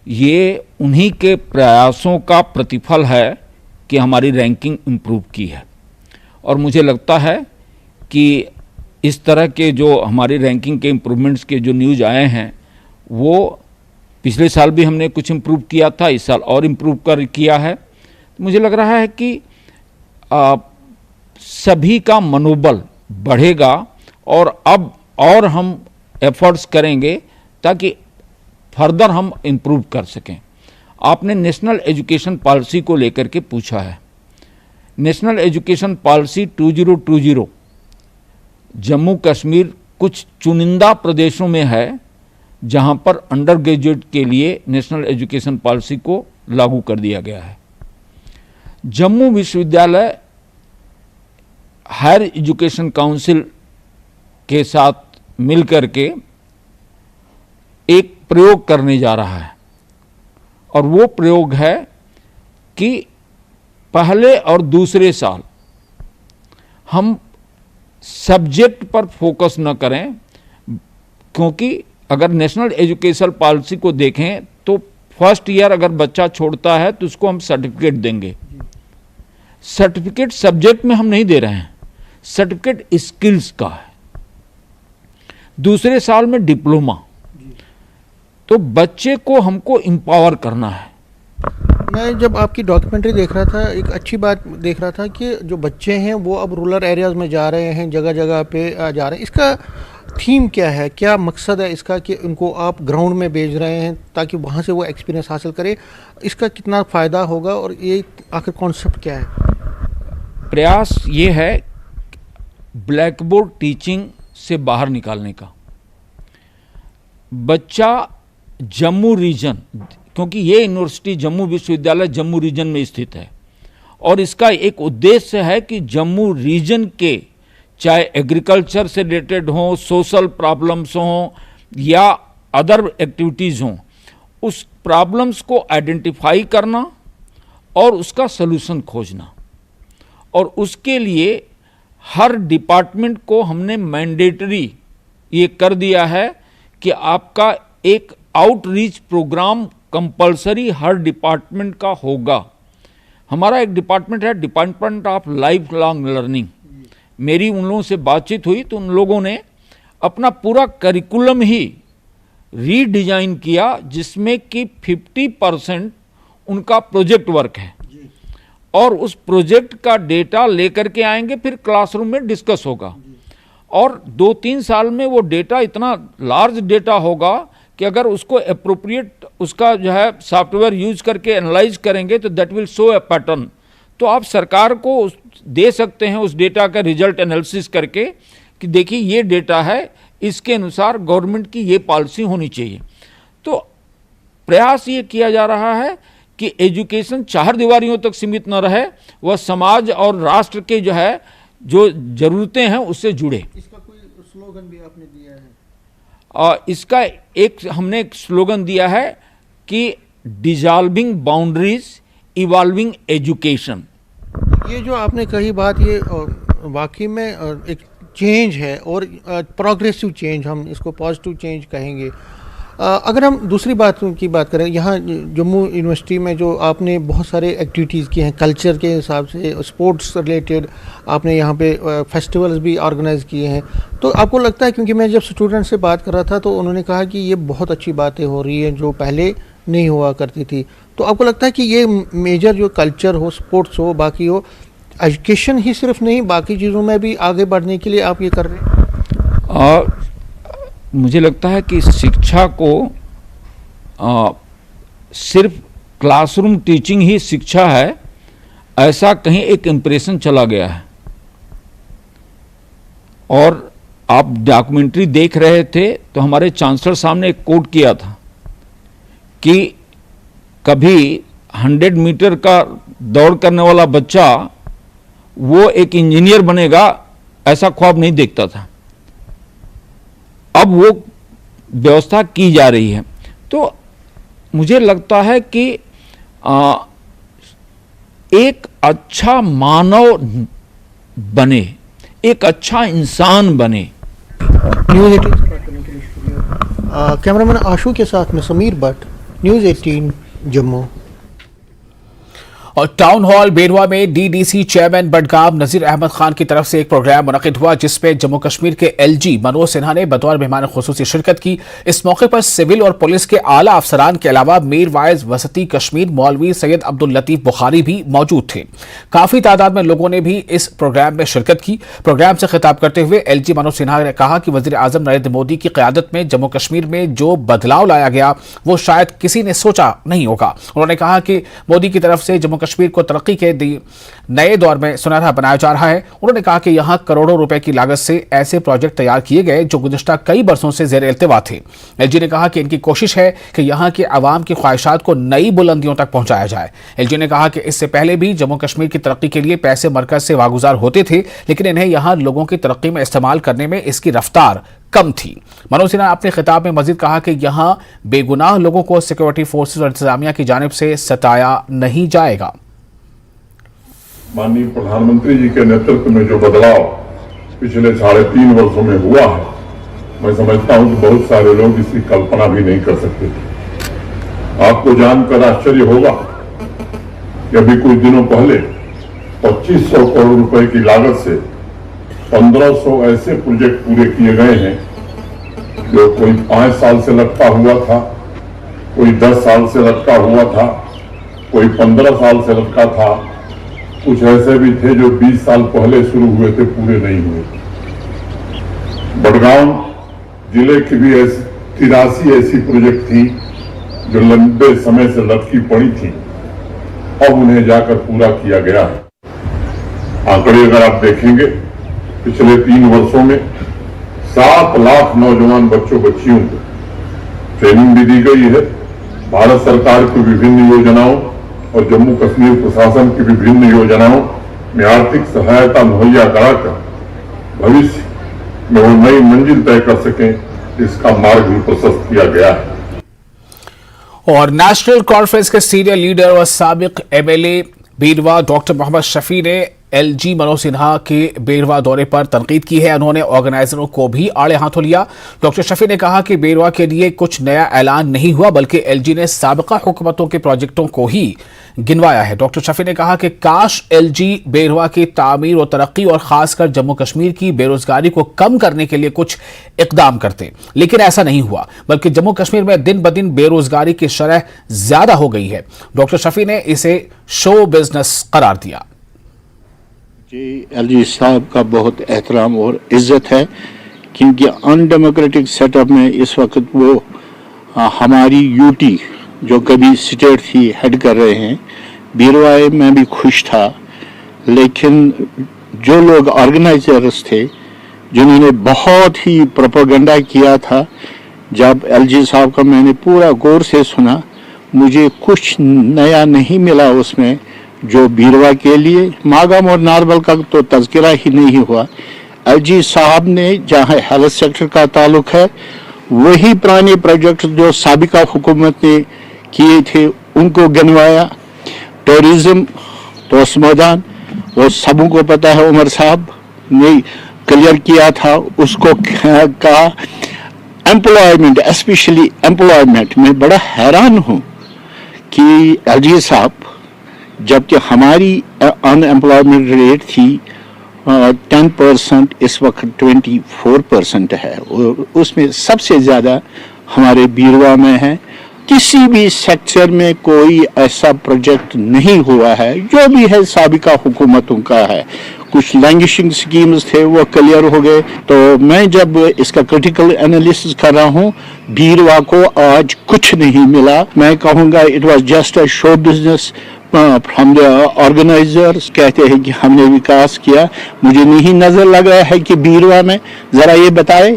ये उन्हीं के प्रयासों का प्रतिफल है कि हमारी रैंकिंग इम्प्रूव की है। और मुझे लगता है कि इस तरह के जो हमारी रैंकिंग के इम्प्रूवमेंट्स के जो न्यूज़ आए हैं वो पिछले साल भी हमने कुछ इम्प्रूव किया था, इस साल और इम्प्रूव किया है। तो मुझे लग रहा है कि सभी का मनोबल बढ़ेगा और अब और हम एफर्ट्स करेंगे ताकि फर्दर हम इम्प्रूव कर सकें। आपने नेशनल एजुकेशन पॉलिसी को लेकर के पूछा है। National education policy 2020 Jammu Kashmir कुछ चुनिंदा प्रदेशों में है जहां पर अंडर ग्रेजुएट के लिए नेशनल एजुकेशन पॉलिसी को लागू कर दिया गया है। जम्मू विश्वविद्यालय हायर एजुकेशन काउंसिल के साथ मिलकर के एक प्रयोग करने जा रहा है और वो प्रयोग है कि पहले और दूसरे साल हम सब्जेक्ट पर फोकस न करें, क्योंकि अगर नेशनल एजुकेशन पॉलिसी को देखें तो फर्स्ट ईयर अगर बच्चा छोड़ता है तो उसको हम सर्टिफिकेट देंगे। सर्टिफिकेट सब्जेक्ट में हम नहीं दे रहे हैं, सर्टिफिकेट स्किल्स का है। दूसरे साल में डिप्लोमा। तो बच्चे को हमको एम्पावर करना है। मैं जब आपकी डॉक्यूमेंट्री देख रहा था, एक अच्छी बात देख रहा था कि जो बच्चे हैं वो अब रूरल एरियाज़ में जा रहे हैं, जगह जगह पे जा रहे हैं। इसका थीम क्या है, क्या मकसद है इसका कि उनको आप ग्राउंड में भेज रहे हैं ताकि वहाँ से वो एक्सपीरियंस हासिल करें? इसका कितना फ़ायदा होगा और ये आखिर कॉन्सेप्ट क्या है? प्रयास ये है ब्लैक बोर्ड टीचिंग से बाहर निकालने का। बच्चा जम्मू रीजन, क्योंकि ये यूनिवर्सिटी जम्मू विश्वविद्यालय जम्मू रीजन में स्थित है और इसका एक उद्देश्य है कि जम्मू रीजन के चाहे एग्रीकल्चर से रिलेटेड हों, सोशल प्रॉब्लम्स हों या अदर एक्टिविटीज़ हों, उस प्रॉब्लम्स को आइडेंटिफाई करना और उसका सलूशन खोजना। और उसके लिए हर डिपार्टमेंट को हमने मैंडेटरी ये कर दिया है कि आपका एक आउटरीच प्रोग्राम कंपलसरी हर डिपार्टमेंट का होगा। हमारा एक डिपार्टमेंट है department of life long learning. मेरी उन लोगों से बातचीत हुई तो उन लोगों ने अपना पूरा करिकुलम ही रीडिजाइन किया जिसमें कि 50% उनका प्रोजेक्ट वर्क है और उस प्रोजेक्ट का डेटा लेकर के आएंगे, फिर क्लासरूम में डिस्कस होगा और 2-3 साल में वो डेटा इतना लार्ज डेटा होगा कि अगर उसको अप्रोप्रिएट उसका जो है सॉफ्टवेयर यूज करके एनालाइज करेंगे तो that will show a pattern. तो आप सरकार को दे सकते हैं उस डेटा का रिजल्ट एनालिसिस करके कि देखिए ये डेटा है, इसके अनुसार गवर्नमेंट की ये पॉलिसी होनी चाहिए। तो प्रयास ये किया जा रहा है कि एजुकेशन चार दीवारियों तक सीमित न रहे, वह समाज और राष्ट्र के जो है जो ज़रूरतें हैं उससे जुड़े। इसका कोई स्लोगन भी आपने दिया है? इसका हमने एक स्लोगन दिया है कि डिसॉल्विंग बाउंड्रीज इवॉल्विंग एजुकेशन। ये जो आपने कही बात, ये वाकई में एक चेंज है और प्रोग्रेसिव चेंज, हम इसको पॉजिटिव चेंज कहेंगे। अगर हम दूसरी बात की बात करें, यहाँ जम्मू यूनिवर्सिटी में जो आपने बहुत सारे एक्टिविटीज़ की हैं कल्चर के हिसाब से, स्पोर्ट्स रिलेटेड आपने यहाँ पे फेस्टिवल्स भी ऑर्गेनाइज़ किए हैं, तो आपको लगता है, क्योंकि मैं जब स्टूडेंट से बात कर रहा था तो उन्होंने कहा कि ये बहुत अच्छी बातें हो रही हैं जो पहले नहीं हुआ करती थी, तो आपको लगता है कि ये मेजर जो कल्चर हो, स्पोर्ट्स हो, बाकी हो, एजुकेशन ही सिर्फ नहीं बाकी चीज़ों में भी आगे बढ़ने के लिए आप ये कर रहे हैं? मुझे लगता है कि शिक्षा को सिर्फ क्लासरूम टीचिंग ही शिक्षा है, ऐसा कहीं एक इम्प्रेशन चला गया है। और आप डॉक्यूमेंट्री देख रहे थे तो हमारे चांसलर साहब ने एक कोट किया था कि कभी 100 मीटर का दौड़ करने वाला बच्चा वो एक इंजीनियर बनेगा ऐसा ख्वाब नहीं देखता था। अब वो व्यवस्था की जा रही है। तो मुझे लगता है कि एक अच्छा मानव बने, एक अच्छा इंसान बने। न्यूज़ 18 से बात करने के लिए शुक्रिया। कैमरामैन आशू के साथ में समीर भट्ट, न्यूज़ 18 जम्मू। और टाउन हॉल बेरवा में डीडीसी चेयरमैन बडगाम नजीर अहमद खान की तरफ से एक प्रोग्राम मुनक़िद हुआ जिसमें जम्मू कश्मीर के एलजी मनोज सिन्हा ने बतौर मेहमान खुसूसी शिरकत की। इस मौके पर सिविल और पुलिस के आला अफसरान के अलावा मीर वाइज वसती कश्मीर मौलवी सैयद अब्दुल लतीफ बुखारी भी मौजूद थे। काफी तादाद में लोगों ने भी इस प्रोग्राम में शिरकत की। प्रोग्राम से खिताब करते हुए एलजी मनोज सिन्हा ने कहा कि वजीर आजम नरेंद्र मोदी की क़यादत में जम्मू कश्मीर में जो बदलाव लाया गया वो शायद किसी ने सोचा नहीं होगा। उन्होंने कहा कि मोदी की तरफ से जम्मू कश्मीर को तरक्की के नए दौर में सुनहरा बनाया जा रहा है। उन्होंने कहा कि यहां करोड़ों रुपए की लागत से ऐसे प्रोजेक्ट तैयार किए गए जो गुज़िश्ता कई बरसों से ज़ेर इल्तिवा थे। एलजी ने कहा कि इनकी कोशिश है कि यहां के अवाम की ख्वाहिशात को नई बुलंदियों तक पहुंचाया जाए। एलजी ने कहा कि इससे पहले भी जम्मू कश्मीर की तरक्की के लिए पैसे मरकज से वागुजार होते थे, लेकिन इन्हें यहां लोगों की तरक्की में इस्तेमाल करने में इसकी रफ्तार कम थी। मनोज सिन्हा अपने खिताब में मजीद कहा कि यहां बेगुनाह लोगों को सिक्योरिटी फोर्सेस और इंतजामिया की जानिब से सताया नहीं जाएगा। माननीय प्रधानमंत्री जी के नेतृत्व में जो बदलाव पिछले 3.5 वर्षों में हुआ है, मैं समझता हूं कि बहुत सारे लोग इसकी कल्पना भी नहीं कर सकते थे। आपको जानकर आश्चर्य होगा कि अभी कुछ दिनों पहले 2500 करोड़ रुपए की लागत से 1500 ऐसे प्रोजेक्ट पूरे किए गए हैं जो कोई 5 साल से लटका हुआ था, कोई 10 साल से लटका हुआ था, कोई 15 साल से लटका था, कुछ ऐसे भी थे जो 20 साल पहले शुरू हुए थे, पूरे नहीं हुए। बडगाम जिले की भी 83 ऐसी प्रोजेक्ट थी जो लंबे समय से लटकी पड़ी थी, अब उन्हें जाकर पूरा किया गया है। आंकड़े अगर आप देखेंगे, पिछले 3 वर्षों में 7 लाख नौजवान बच्चों बच्चियों को ट्रेनिंग भी दी गई है। भारत सरकार की विभिन्न योजनाओं और जम्मू कश्मीर प्रशासन की विभिन्न योजनाओं में आर्थिक सहायता मुहैया कराकर भविष्य में वो नई मंजिल तय कर सकें, इसका मार्ग भी प्रशस्त किया गया है। और नेशनल कॉन्फ्रेंस के सीनियर लीडर और साबिक एमएलए बेरवा डॉक्टर मोहम्मद शफी ने एलजी मनोज सिन्हा के बेरवा दौरे पर तनकीद की है। उन्होंने ऑर्गेनाइजरों को भी आड़े हाथों लिया। डॉक्टर शफी ने कहा कि बेरवा के लिए कुछ नया ऐलान नहीं हुआ, बल्कि एलजी ने साबिका हुकूमतों के प्रोजेक्टों को ही गिनवाया है। डॉक्टर शफी ने कहा कि काश एलजी बेरवा की तामीर और तरक्की और खासकर जम्मू कश्मीर की बेरोजगारी को कम करने के लिए कुछ इकदाम करते, लेकिन ऐसा नहीं हुआ, बल्कि जम्मू कश्मीर में दिन ब दिन बेरोजगारी की शरह ज्यादा हो गई है। डॉक्टर शफी ने इसे शो बिजनेस करार दिया। जी एलजी साहब का बहुत एहतराम और इज्जत है, क्योंकि अनडेमोक्रेटिक सेटअप में इस वक्त वो हमारी यूटी जो कभी स्टेट थी हेड कर रहे हैं। बीरवाए में भी खुश था, लेकिन जो लोग ऑर्गेनाइजर्स थे जिन्होंने बहुत ही प्रोपेगेंडा किया था, जब एलजी साहब का मैंने पूरा गौर से सुना, मुझे कुछ नया नहीं मिला उसमें जो बीरवा के लिए। मागाम और नारबल का तो तज़किरा ही नहीं हुआ। एलजी साहब ने जहां हेल्थ सेक्टर का ताल्लुक है, वही पुराने प्रोजेक्ट जो साबिका हुकूमत ने किए थे उनको गिनवाया। टूरिज्म तोस मैदान वो सबों को पता है, उमर साहब ने क्लियर किया था उसको। कहा एम्प्लॉयमेंट, स्पेशली एम्प्लॉयमेंट में बड़ा हैरान हूँ कि एलजी साहब, जबकि हमारी अनएम्प्लॉयमेंट रेट थी 10%, इस वक्त 24% है, और उसमें सबसे ज़्यादा हमारे बीरवा में है। किसी भी सेक्टर में कोई ऐसा प्रोजेक्ट नहीं हुआ है, जो भी है साबिका हुकूमतों का है। कुछ लैंग्विशिंग स्कीम्स थे वो क्लियर हो गए। तो मैं जब इसका क्रिटिकल एनालिसिस कर रहा हूँ, बीरवा को आज कुछ नहीं मिला। मैं कहूँगा it was just a show business from the organisers. कहते हैं कि हमने विकास किया, मुझे नहीं नजर लग रहा है कि बीरवा में। जरा ये बताए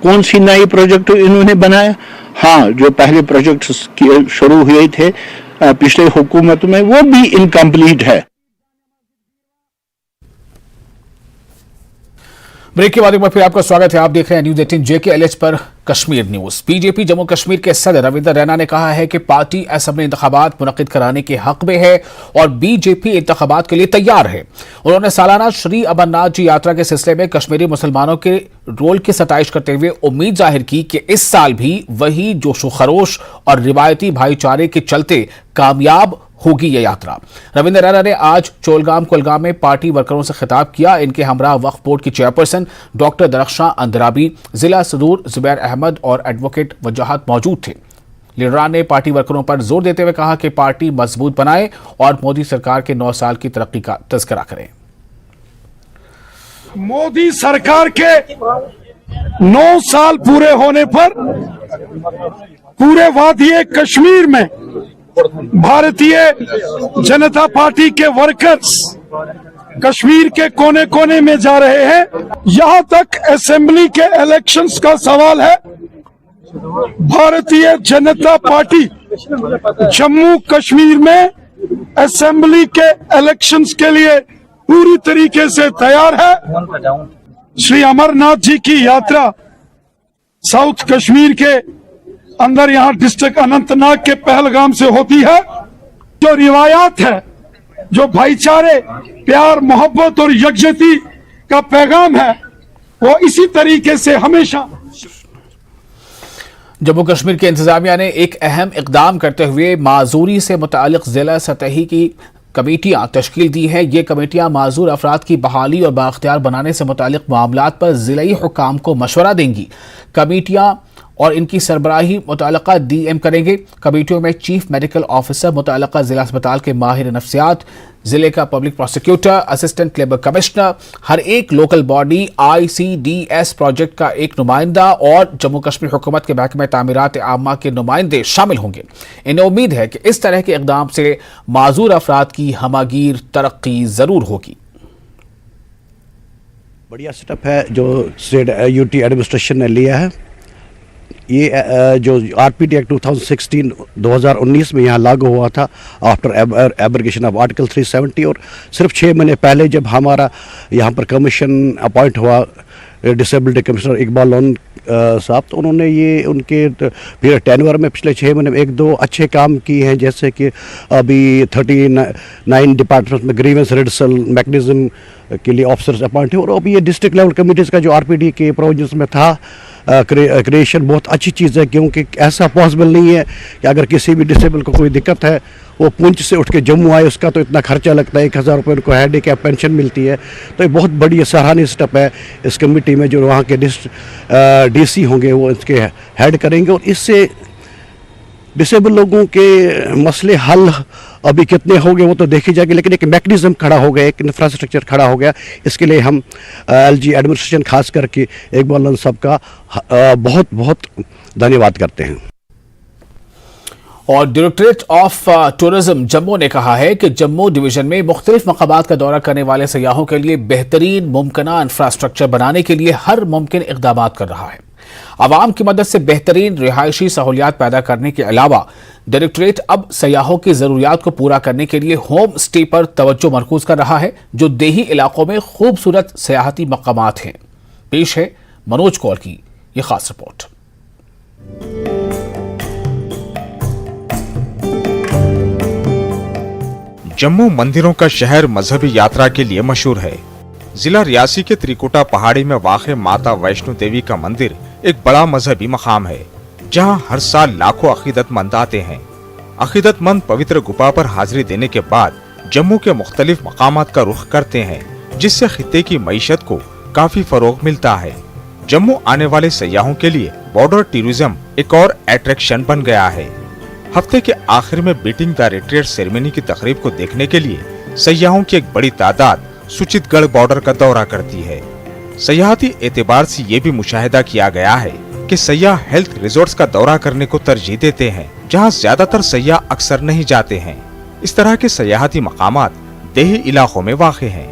कौन सी नई प्रोजेक्ट इन्होंने बनाया। हाँ, जो पहले प्रोजेक्ट शुरू हुए थे पिछले हुकूमत में, वो भी इनकम्प्लीट है। ब्रेक के बाद एक बार फिर आपका स्वागत है। आप देख रहे हैं न्यूज 18 JKLH पर कश्मीर न्यूज। बीजेपी जम्मू कश्मीर के सदर रविंदर रैना ने कहा है कि पार्टी असेंबली इंतखाबात मुनक्किद कराने के हक में है और बीजेपी इंतखाबात के लिए तैयार है। उन्होंने सालाना श्री अमरनाथ जी यात्रा के सिलसिले में कश्मीरी मुसलमानों के रोल की सताइश करते हुए उम्मीद जाहिर की कि इस साल भी वही जोशो खरोश और रिवायती भाईचारे के चलते कामयाब होगी यह यात्रा। रविंद्र रैना ने आज चोलगाम कुलगाम में पार्टी वर्करों से खिताब किया। इनके हमरा वक्फ बोर्ड की चेयरपर्सन डॉक्टर दरख्शां अंदराबी, जिला सदूर जुबैर अहमद और एडवोकेट वजाहत मौजूद थे। लीडरान ने पार्टी वर्करों पर जोर देते हुए कहा कि पार्टी मजबूत बनाए और मोदी सरकार के 9 साल की तरक्की का तज़किरा करें। मोदी सरकार के 9 साल पूरे होने पर पूरे वादी कश्मीर में भारतीय जनता पार्टी के वर्कर्स कश्मीर के कोने कोने में जा रहे हैं। यहां तक असेंबली के इलेक्शंस का सवाल है। भारतीय जनता पार्टी जम्मू कश्मीर में असेंबली के इलेक्शंस के लिए पूरी तरीके से तैयार है। श्री अमरनाथ जी की यात्रा साउथ कश्मीर के अंदर यहां डिस्ट्रिक्ट अनंतनाग के पहलगाम से होती है। जो रिवायात है, जो भाईचारे, प्यार, मोहब्बत और यकजहती का पैगाम है, वो इसी तरीके से हमेशा। जम्मू कश्मीर के इंतजामिया ने एक अहम इकदाम करते हुए माजूरी से मुतालिक जिला सतही की कमेटियां तश्कील दी हैं। ये कमेटियां माजूर अफराद की बहाली और बाख्तियार बनाने से मुतालिक मामलात पर जिलाई हुकाम को मशवरा देंगी। कमेटियां और इनकी सरबराही मुताल्लिका DM करेंगे। कमेटियों में चीफ मेडिकल ऑफिसर, मुताल्लिका जिला अस्पताल के माहिर नफ्सियात, जिले का public prosecutor, assistant labour commissioner, हर एक लोकल बॉडी, ICDS प्रोजेक्ट का एक नुमाइंदा और जम्मू कश्मीर हुकूमत के महकमे तामीरात आमा के नुमाइंदे शामिल होंगे। इन्हें उम्मीद है कि इस तरह के इकदाम से माजूर अफराद की हमागीर तरक्की जरूर होगी। बढ़िया सेटअप है जो स्टेट UT एडमिनिस्ट्रेशन ने लिया है। ये जो RPT एक्ट 2019 में यहाँ लागू हुआ था आफ्टर एब्रिगेशन ऑफ आर्टिकल 370, और सिर्फ 6 महीने पहले जब हमारा यहाँ पर कमीशन अपॉइंट हुआ डिसेबिलिटी कमिश्नर इकबाल लोन साहब, तो उन्होंने ये उनके पीरियड टेन्योर में पिछले 6 महीने में 1-2 अच्छे काम किए हैं। जैसे कि अभी 39 डिपार्टमेंट्स में ग्रीवेंस रिडसल मैकेनिज्म के लिए ऑफिसर्स अपॉइंट हुए, और अभी ये डिस्ट्रिक्ट लेवल कमिटीज़ का जो RPT के प्रोविजंस में था क्रिएशन बहुत अच्छी चीज़ है, क्योंकि ऐसा पॉसिबल नहीं है कि अगर किसी भी डिसेबल को कोई दिक्कत है वो पुंछ से उठ के जम्मू आए, उसका तो इतना खर्चा लगता है, 1000 रुपये उनको हैंडीकैप पेंशन मिलती है। तो ये बहुत बड़ी सराहनीय स्टेप है। इस कमेटी में जो वहाँ के DC होंगे वो इसके हेड करेंगे, और इससे डिसेबल लोगों के मसले हल अभी कितने हो गए वो तो देखी जाएगी, लेकिन एक मैकेनिज्म खड़ा हो गया, एक इंफ्रास्ट्रक्चर खड़ा हो गया। इसके लिए हम LG एडमिनिस्ट्रेशन खास करके इकबाल लोन साहब का बहुत बहुत धन्यवाद करते हैं। और डायरेक्टरेट ऑफ टूरिज्म जम्मू ने कहा है कि जम्मू डिवीजन में मुख्तलिफ मकामात का दौरा करने वाले सयाहों के लिए बेहतरीन मुमकिना इंफ्रास्ट्रक्चर बनाने के लिए हर मुमकिन इकदाम कर रहा है। आवाम की मदद से बेहतरीन रिहायशी सहूलियात पैदा करने के अलावा डायरेक्टरेट अब सयाहों की जरूरियात को पूरा करने के लिए होम स्टे पर तवज्जो मरकूज कर रहा है, जो देही इलाकों में खूबसूरत सयाहती मकामात हैं। पेश है मनोज कौर की यह खास रिपोर्ट। जम्मू मंदिरों का शहर मजहबी यात्रा के लिए मशहूर है। जिला रियासी के त्रिकुटा पहाड़ी में वाक़ माता वैष्णो देवी का मंदिर एक बड़ा मजहबी मकाम है, जहां हर साल लाखों अकीदतमंद आते हैं। अकीदतमंद पवित्र गुफा पर हाजिरी देने के बाद जम्मू के मुख्तलिफ मकामात का रुख करते हैं, जिससे खित्ते की मईशत को काफी फरोग मिलता है। जम्मू आने वाले सयाहों के लिए बॉर्डर टूरिज्म एक और अट्रैक्शन बन गया है। हफ्ते के आखिर में बीटिंग द रिट्रीट सेरेमनी की तकरीब को देखने के लिए सयाहों की एक बड़ी तादाद सुचितगढ़ बॉर्डर का दौरा करती है। सयाहती एतबार से ये भी मुशाहिदा किया गया है कि सयाह हेल्थ रिजॉर्ट्स का दौरा करने को तरजीह देते हैं, जहां ज्यादातर सयाह अक्सर नहीं जाते हैं। इस तरह के सयाहती मकामात देही इलाकों में वाक़ हैं।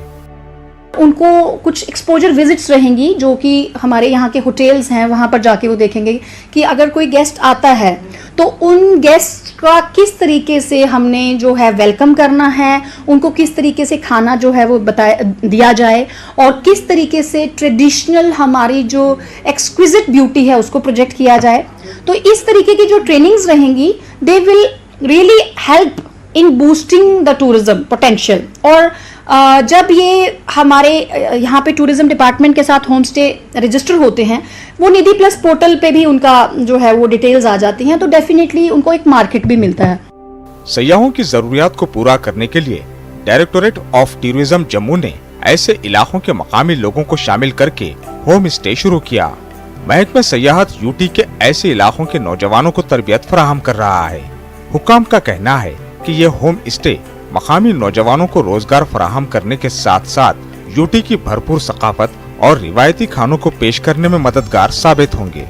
उनको कुछ एक्सपोजर विजिट्स रहेंगी, जो कि हमारे यहाँ के होटल्स हैं, वहाँ पर जाके वो देखेंगे कि अगर कोई गेस्ट आता है तो उन गेस्ट का किस तरीके से हमने जो है वेलकम करना है, उनको किस तरीके से खाना जो है वो दिया जाए, और किस तरीके से ट्रेडिशनल हमारी जो एक्सक्विजिट ब्यूटी है उसको प्रोजेक्ट किया जाए। तो इस तरीके की जो ट्रेनिंग्स रहेंगी, they will really help in boosting the tourism potential. और जब ये हमारे यहाँ पे टूरिज्म डिपार्टमेंट के साथ होम स्टे रजिस्टर होते हैं, वो निधि प्लस पोर्टल पे भी उनका जो है वो डिटेल्स आ जाती हैं, तो डेफिनेटली उनको एक मार्केट भी मिलता है। सयाहों की जरूरियात को पूरा करने के लिए डायरेक्टोरेट ऑफ टूरिज्म जम्मू ने ऐसे इलाकों के मकामी लोगों को शामिल करके होम स्टे शुरू किया। महकमा सयाहत यूटी के ऐसे इलाकों के नौजवानों को तरबियत फराहम कर रहा है। हुकाम का कहना है कि ये होम स्टे मकामी नौजवानों को रोजगार फराहम करने के साथ साथ यूटी की भरपूर सकाफत और रिवायती खानों को पेश करने में मददगार साबित होंगे।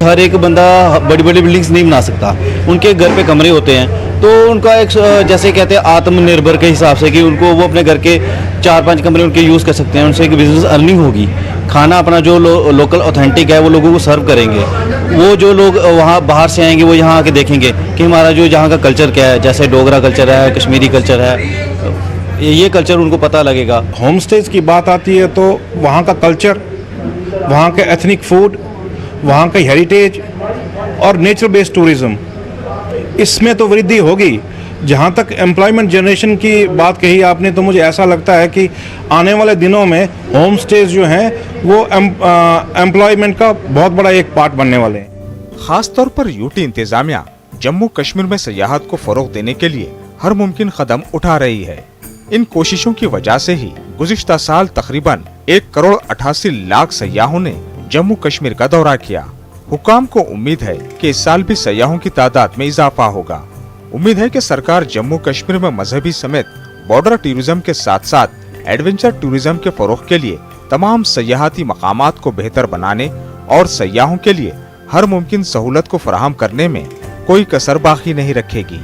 हर एक बंदा बड़ी बड़ी बिल्डिंग्स नहीं बना सकता, उनके घर पे कमरे होते हैं, तो उनका एक जैसे कहते हैं आत्मनिर्भर के हिसाब से कि उनको वो अपने घर के 4-5 कमरे उनके यूज़ कर सकते हैं, उनसे एक बिजनेस अर्निंग होगी। खाना अपना जो लोकल ऑथेंटिक है वो लोगों को सर्व करेंगे। वो जो लोग वहाँ बाहर से आएंगे वो यहाँ आके देखेंगे कि हमारा जो यहाँ का कल्चर क्या है, जैसे डोगरा कल्चर है, कश्मीरी कल्चर है, ये कल्चर उनको पता लगेगा। होम स्टेज की बात आती है तो वहाँ का कल्चर, वहाँ के एथनिक फूड, वहाँ का हेरिटेज और नेचर बेस्ड टूरिज्म, इसमें तो वृद्धि होगी। जहाँ तक एम्प्लॉयमेंट जनरेशन की बात कही आपने, तो मुझे ऐसा लगता है कि आने वाले दिनों में होम स्टेज जो हैं वो एम्प्लॉयमेंट का बहुत बड़ा एक पार्ट बनने वाले हैं। खास तौर पर यूटी इंतजामिया जम्मू कश्मीर में सयाहत को फरोग देने के लिए हर मुमकिन कदम उठा रही है। इन कोशिशों की वजह से ही गुज़िश्ता साल तकरीबन 1,88,00,000 सयाहों ने जम्मू कश्मीर का दौरा किया। हुकाम को उम्मीद है कि इस साल भी सयाहों की तादाद में इजाफा होगा। उम्मीद है कि सरकार जम्मू कश्मीर में मजहबी समेत बॉर्डर टूरिज्म के साथ साथ एडवेंचर टूरिज्म के फरोग के लिए तमाम सयाहती मकामात को बेहतर बनाने और सयाहों के लिए हर मुमकिन सहूलत को फराहम करने में कोई कसर बाकी नहीं रखेगी।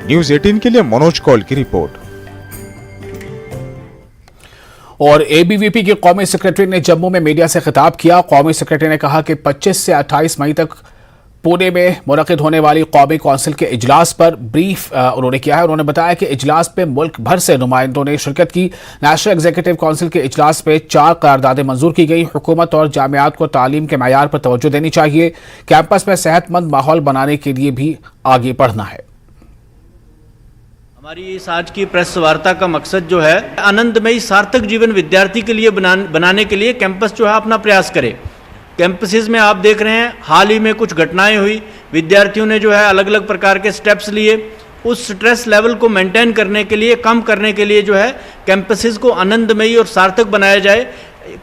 न्यूज़ 18 के लिए मनोज कौल की रिपोर्ट। और एबीवीपी के कौमी सेक्रेटरी ने जम्मू में मीडिया से खिताब किया। कौमी सेक्रेटरी ने कहा कि 25 से 28 मई तक पुणे में मुनक़िद होने वाली कौमी कौंसिल के इजलास पर ब्रीफ उन्होंने किया है। उन्होंने बताया कि इजलास में मुल्क भर से नुमाइंदों ने शिरकत की। नेशनल एग्जीक्यूटिव काउंसिल के इजलास में 4 करारदादें मंजूर की गई। हुकूमत और जामियात को तालीम के मयार पर तवज्जो देनी चाहिए। कैंपस में सेहतमंद माहौल बनाने के लिए भी आगे बढ़ना है। हमारी इस आज की प्रेस वार्ता का मकसद जो है आनंदमयी सार्थक जीवन विद्यार्थी के लिए बनाने के लिए कैंपस जो है अपना प्रयास करे। कैंपसेस में आप देख रहे हैं हाल ही में कुछ घटनाएं हुई, विद्यार्थियों ने जो है अलग अलग प्रकार के स्टेप्स लिए। उस स्ट्रेस लेवल को मेंटेन करने के लिए, कम करने के लिए जो है कैंपसेस को आनंदमयी और सार्थक बनाया जाए।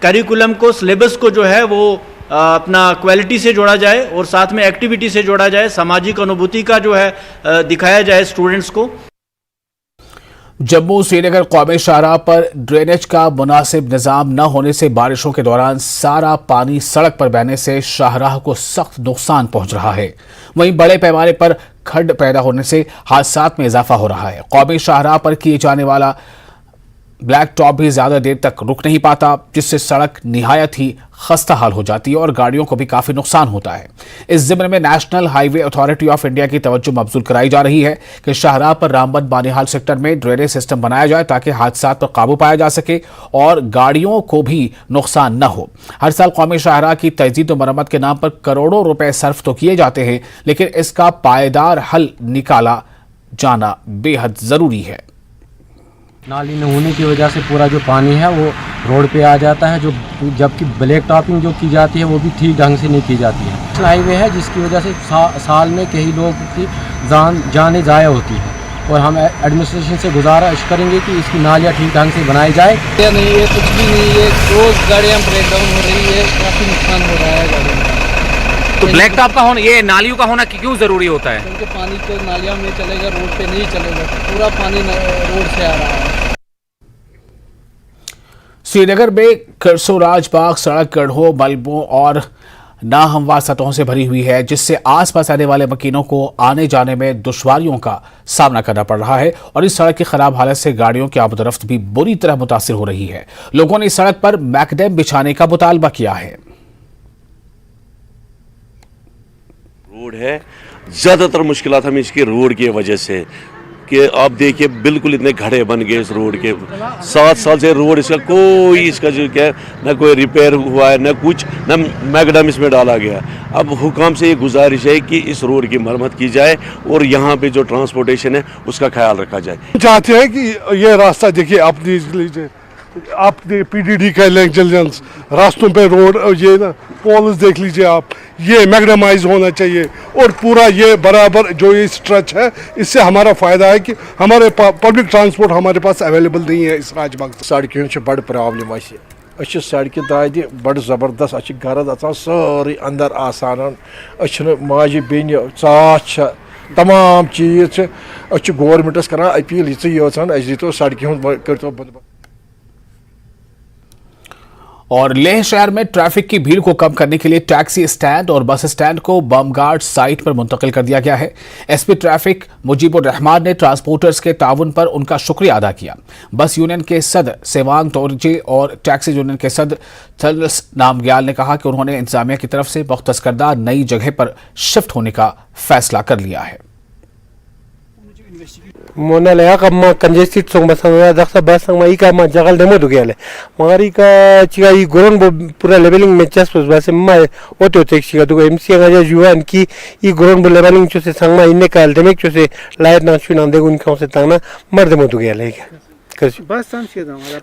करिकुलम को, सिलेबस को जो है वो अपना क्वालिटी से जोड़ा जाए और साथ में एक्टिविटी से जोड़ा जाए। सामाजिक अनुभूति का जो है दिखाया जाए स्टूडेंट्स को। जम्मू श्रीनगर कौमी शाहराह पर ड्रेनेज का मुनासिब निजाम न होने से बारिशों के दौरान सारा पानी सड़क पर बहने से शाहराह को सख्त नुकसान पहुंच रहा है। वहीं बड़े पैमाने पर खड्ड पैदा होने से हादसात में इजाफा हो रहा है। कौमी शाहराह पर किए जाने वाला ब्लैक टॉप भी ज्यादा देर तक रुक नहीं पाता, जिससे सड़क निहायत ही खस्ता हाल हो जाती है और गाड़ियों को भी काफी नुकसान होता है। इस जिम्मे में national highway authority of India की तवज्जो मबजूल कराई जा रही है कि शाहराह पर रामबन बानिहाल सेक्टर में ड्रेनेज सिस्टम बनाया जाए ताकि हादसात पर काबू पाया जा सके और गाड़ियों को भी नुकसान न हो। हर साल कौमी शाहराह की तजदीद और मरम्मत के नाम पर करोड़ों रुपए सर्फ तो किए जाते हैं, लेकिन इसका पायदार हल निकाला जाना बेहद जरूरी है। नाली न होने की वजह से पूरा जो पानी है वो रोड पे आ जाता है, जो जबकि ब्लैक टॉपिंग जो की जाती है वो भी ठीक ढंग से नहीं की जाती है। नेशनल हाईवे है जिसकी वजह से साल में कई लोगों की जानें ज़ाया होती है और हम एडमिनिस्ट्रेशन से गुजारिश करेंगे कि इसकी नालियाँ ठीक ढंग से बनाई जाए। नहीं है, कुछ भी नहीं है, रोज़ गाड़ियाँ ब्रेक डाउन हो रही है, काफ़ी नुकसान हो रहा है गाड़ियों में। तो ब्लैक टॉप का होना, ये नालियों का होना क्यों जरूरी होता है? क्योंकि पानी तो नालियों में चलेगा, रोड पे नहीं चलेगा, पूरा पानी रोड से आ रहा है। श्रीनगर में करसोराज बाग सड़क गड्ढों, मलबों और नाहमवार सतहों से भरी हुई है, जिससे आसपास आने वाले मकीनों को आने जाने में दुश्वारियों का सामना करना पड़ रहा है और इस सड़क की खराब हालत से गाड़ियों की आमदोरफ्त भी बुरी तरह मुतासिर हो रही है। लोगों ने इस सड़क पर मैकडेम बिछाने का मुतालबा किया है। रोड है, ज़्यादातर मुश्किलात हमें इसकी रोड की वजह से कि आप देखिए बिल्कुल इतने घड़े बन गए इस रोड के। 7 साल से रोड इसका कोई इसका जो क्या न कोई रिपेयर हुआ है, न कुछ, न मैकडेम इसमें डाला गया। अब हुकाम से ये गुजारिश है कि इस रोड की मरम्मत की जाए और यहाँ पे जो ट्रांसपोर्टेशन है उसका ख्याल रखा जाए। चाहते हैं कि ये रास्ता देखिए आप देख लीजिए, आप पीडीडी का इंटेलिजेंस रास्तों पे रोड ये ना पोल्स देख लीजिए आप, ये मैग्नेमाइज होना चाहिए और पूरा ये बराबर जो ये स्ट्रेच है, इससे हमारा फ़ायदा है कि हमारे पब्लिक ट्रांसपोर्ट हमारे पास अवेलेबल नहीं है इस राजमार्ग से। सड़कें बड़ प्रॉब्लम अच्छे सड़क दाद बड़ ज़बरदस्त अच्छे गरद अचान सारी अंदर आसान माज बेन चाच तमाम चीज़ गवर्नमेंटस कर अपील ये दीतो सड़कें करो बंदोबस्त। और लेह शहर में ट्रैफिक की भीड़ को कम करने के लिए टैक्सी स्टैंड और बस स्टैंड को बमगार्ड साइट पर मुंतकिल कर दिया गया है। एसपी ट्रैफिक मुजीबुर रहमान ने ट्रांसपोर्टर्स के ताउन पर उनका शुक्रिया अदा किया। बस यूनियन के सदर सेवांग तोरजे और टैक्सी यूनियन के सदर थर्लस नामग्याल ने कहा कि उन्होंने इंतजामिया की तरफ से मुख्तस करदा नई जगह पर शिफ्ट होने का फैसला कर लिया है। मोना लया का मा कंजेस्टेड सोंग बसंग दक्सा बस संग माई का मा जगल डेमो दुगेले मगारी का चिगा ई गोरन पूरा लेवलिंग में चस बस मा ऑटो टैक्सी का दुगा एमसी का जुआन की ई गोरन लेवलिंग चो से संग मा इने का अल्टीमेट चो से लाइट ना चुनाव दे उन खाओ से ताना मर डेमो दुगेले बस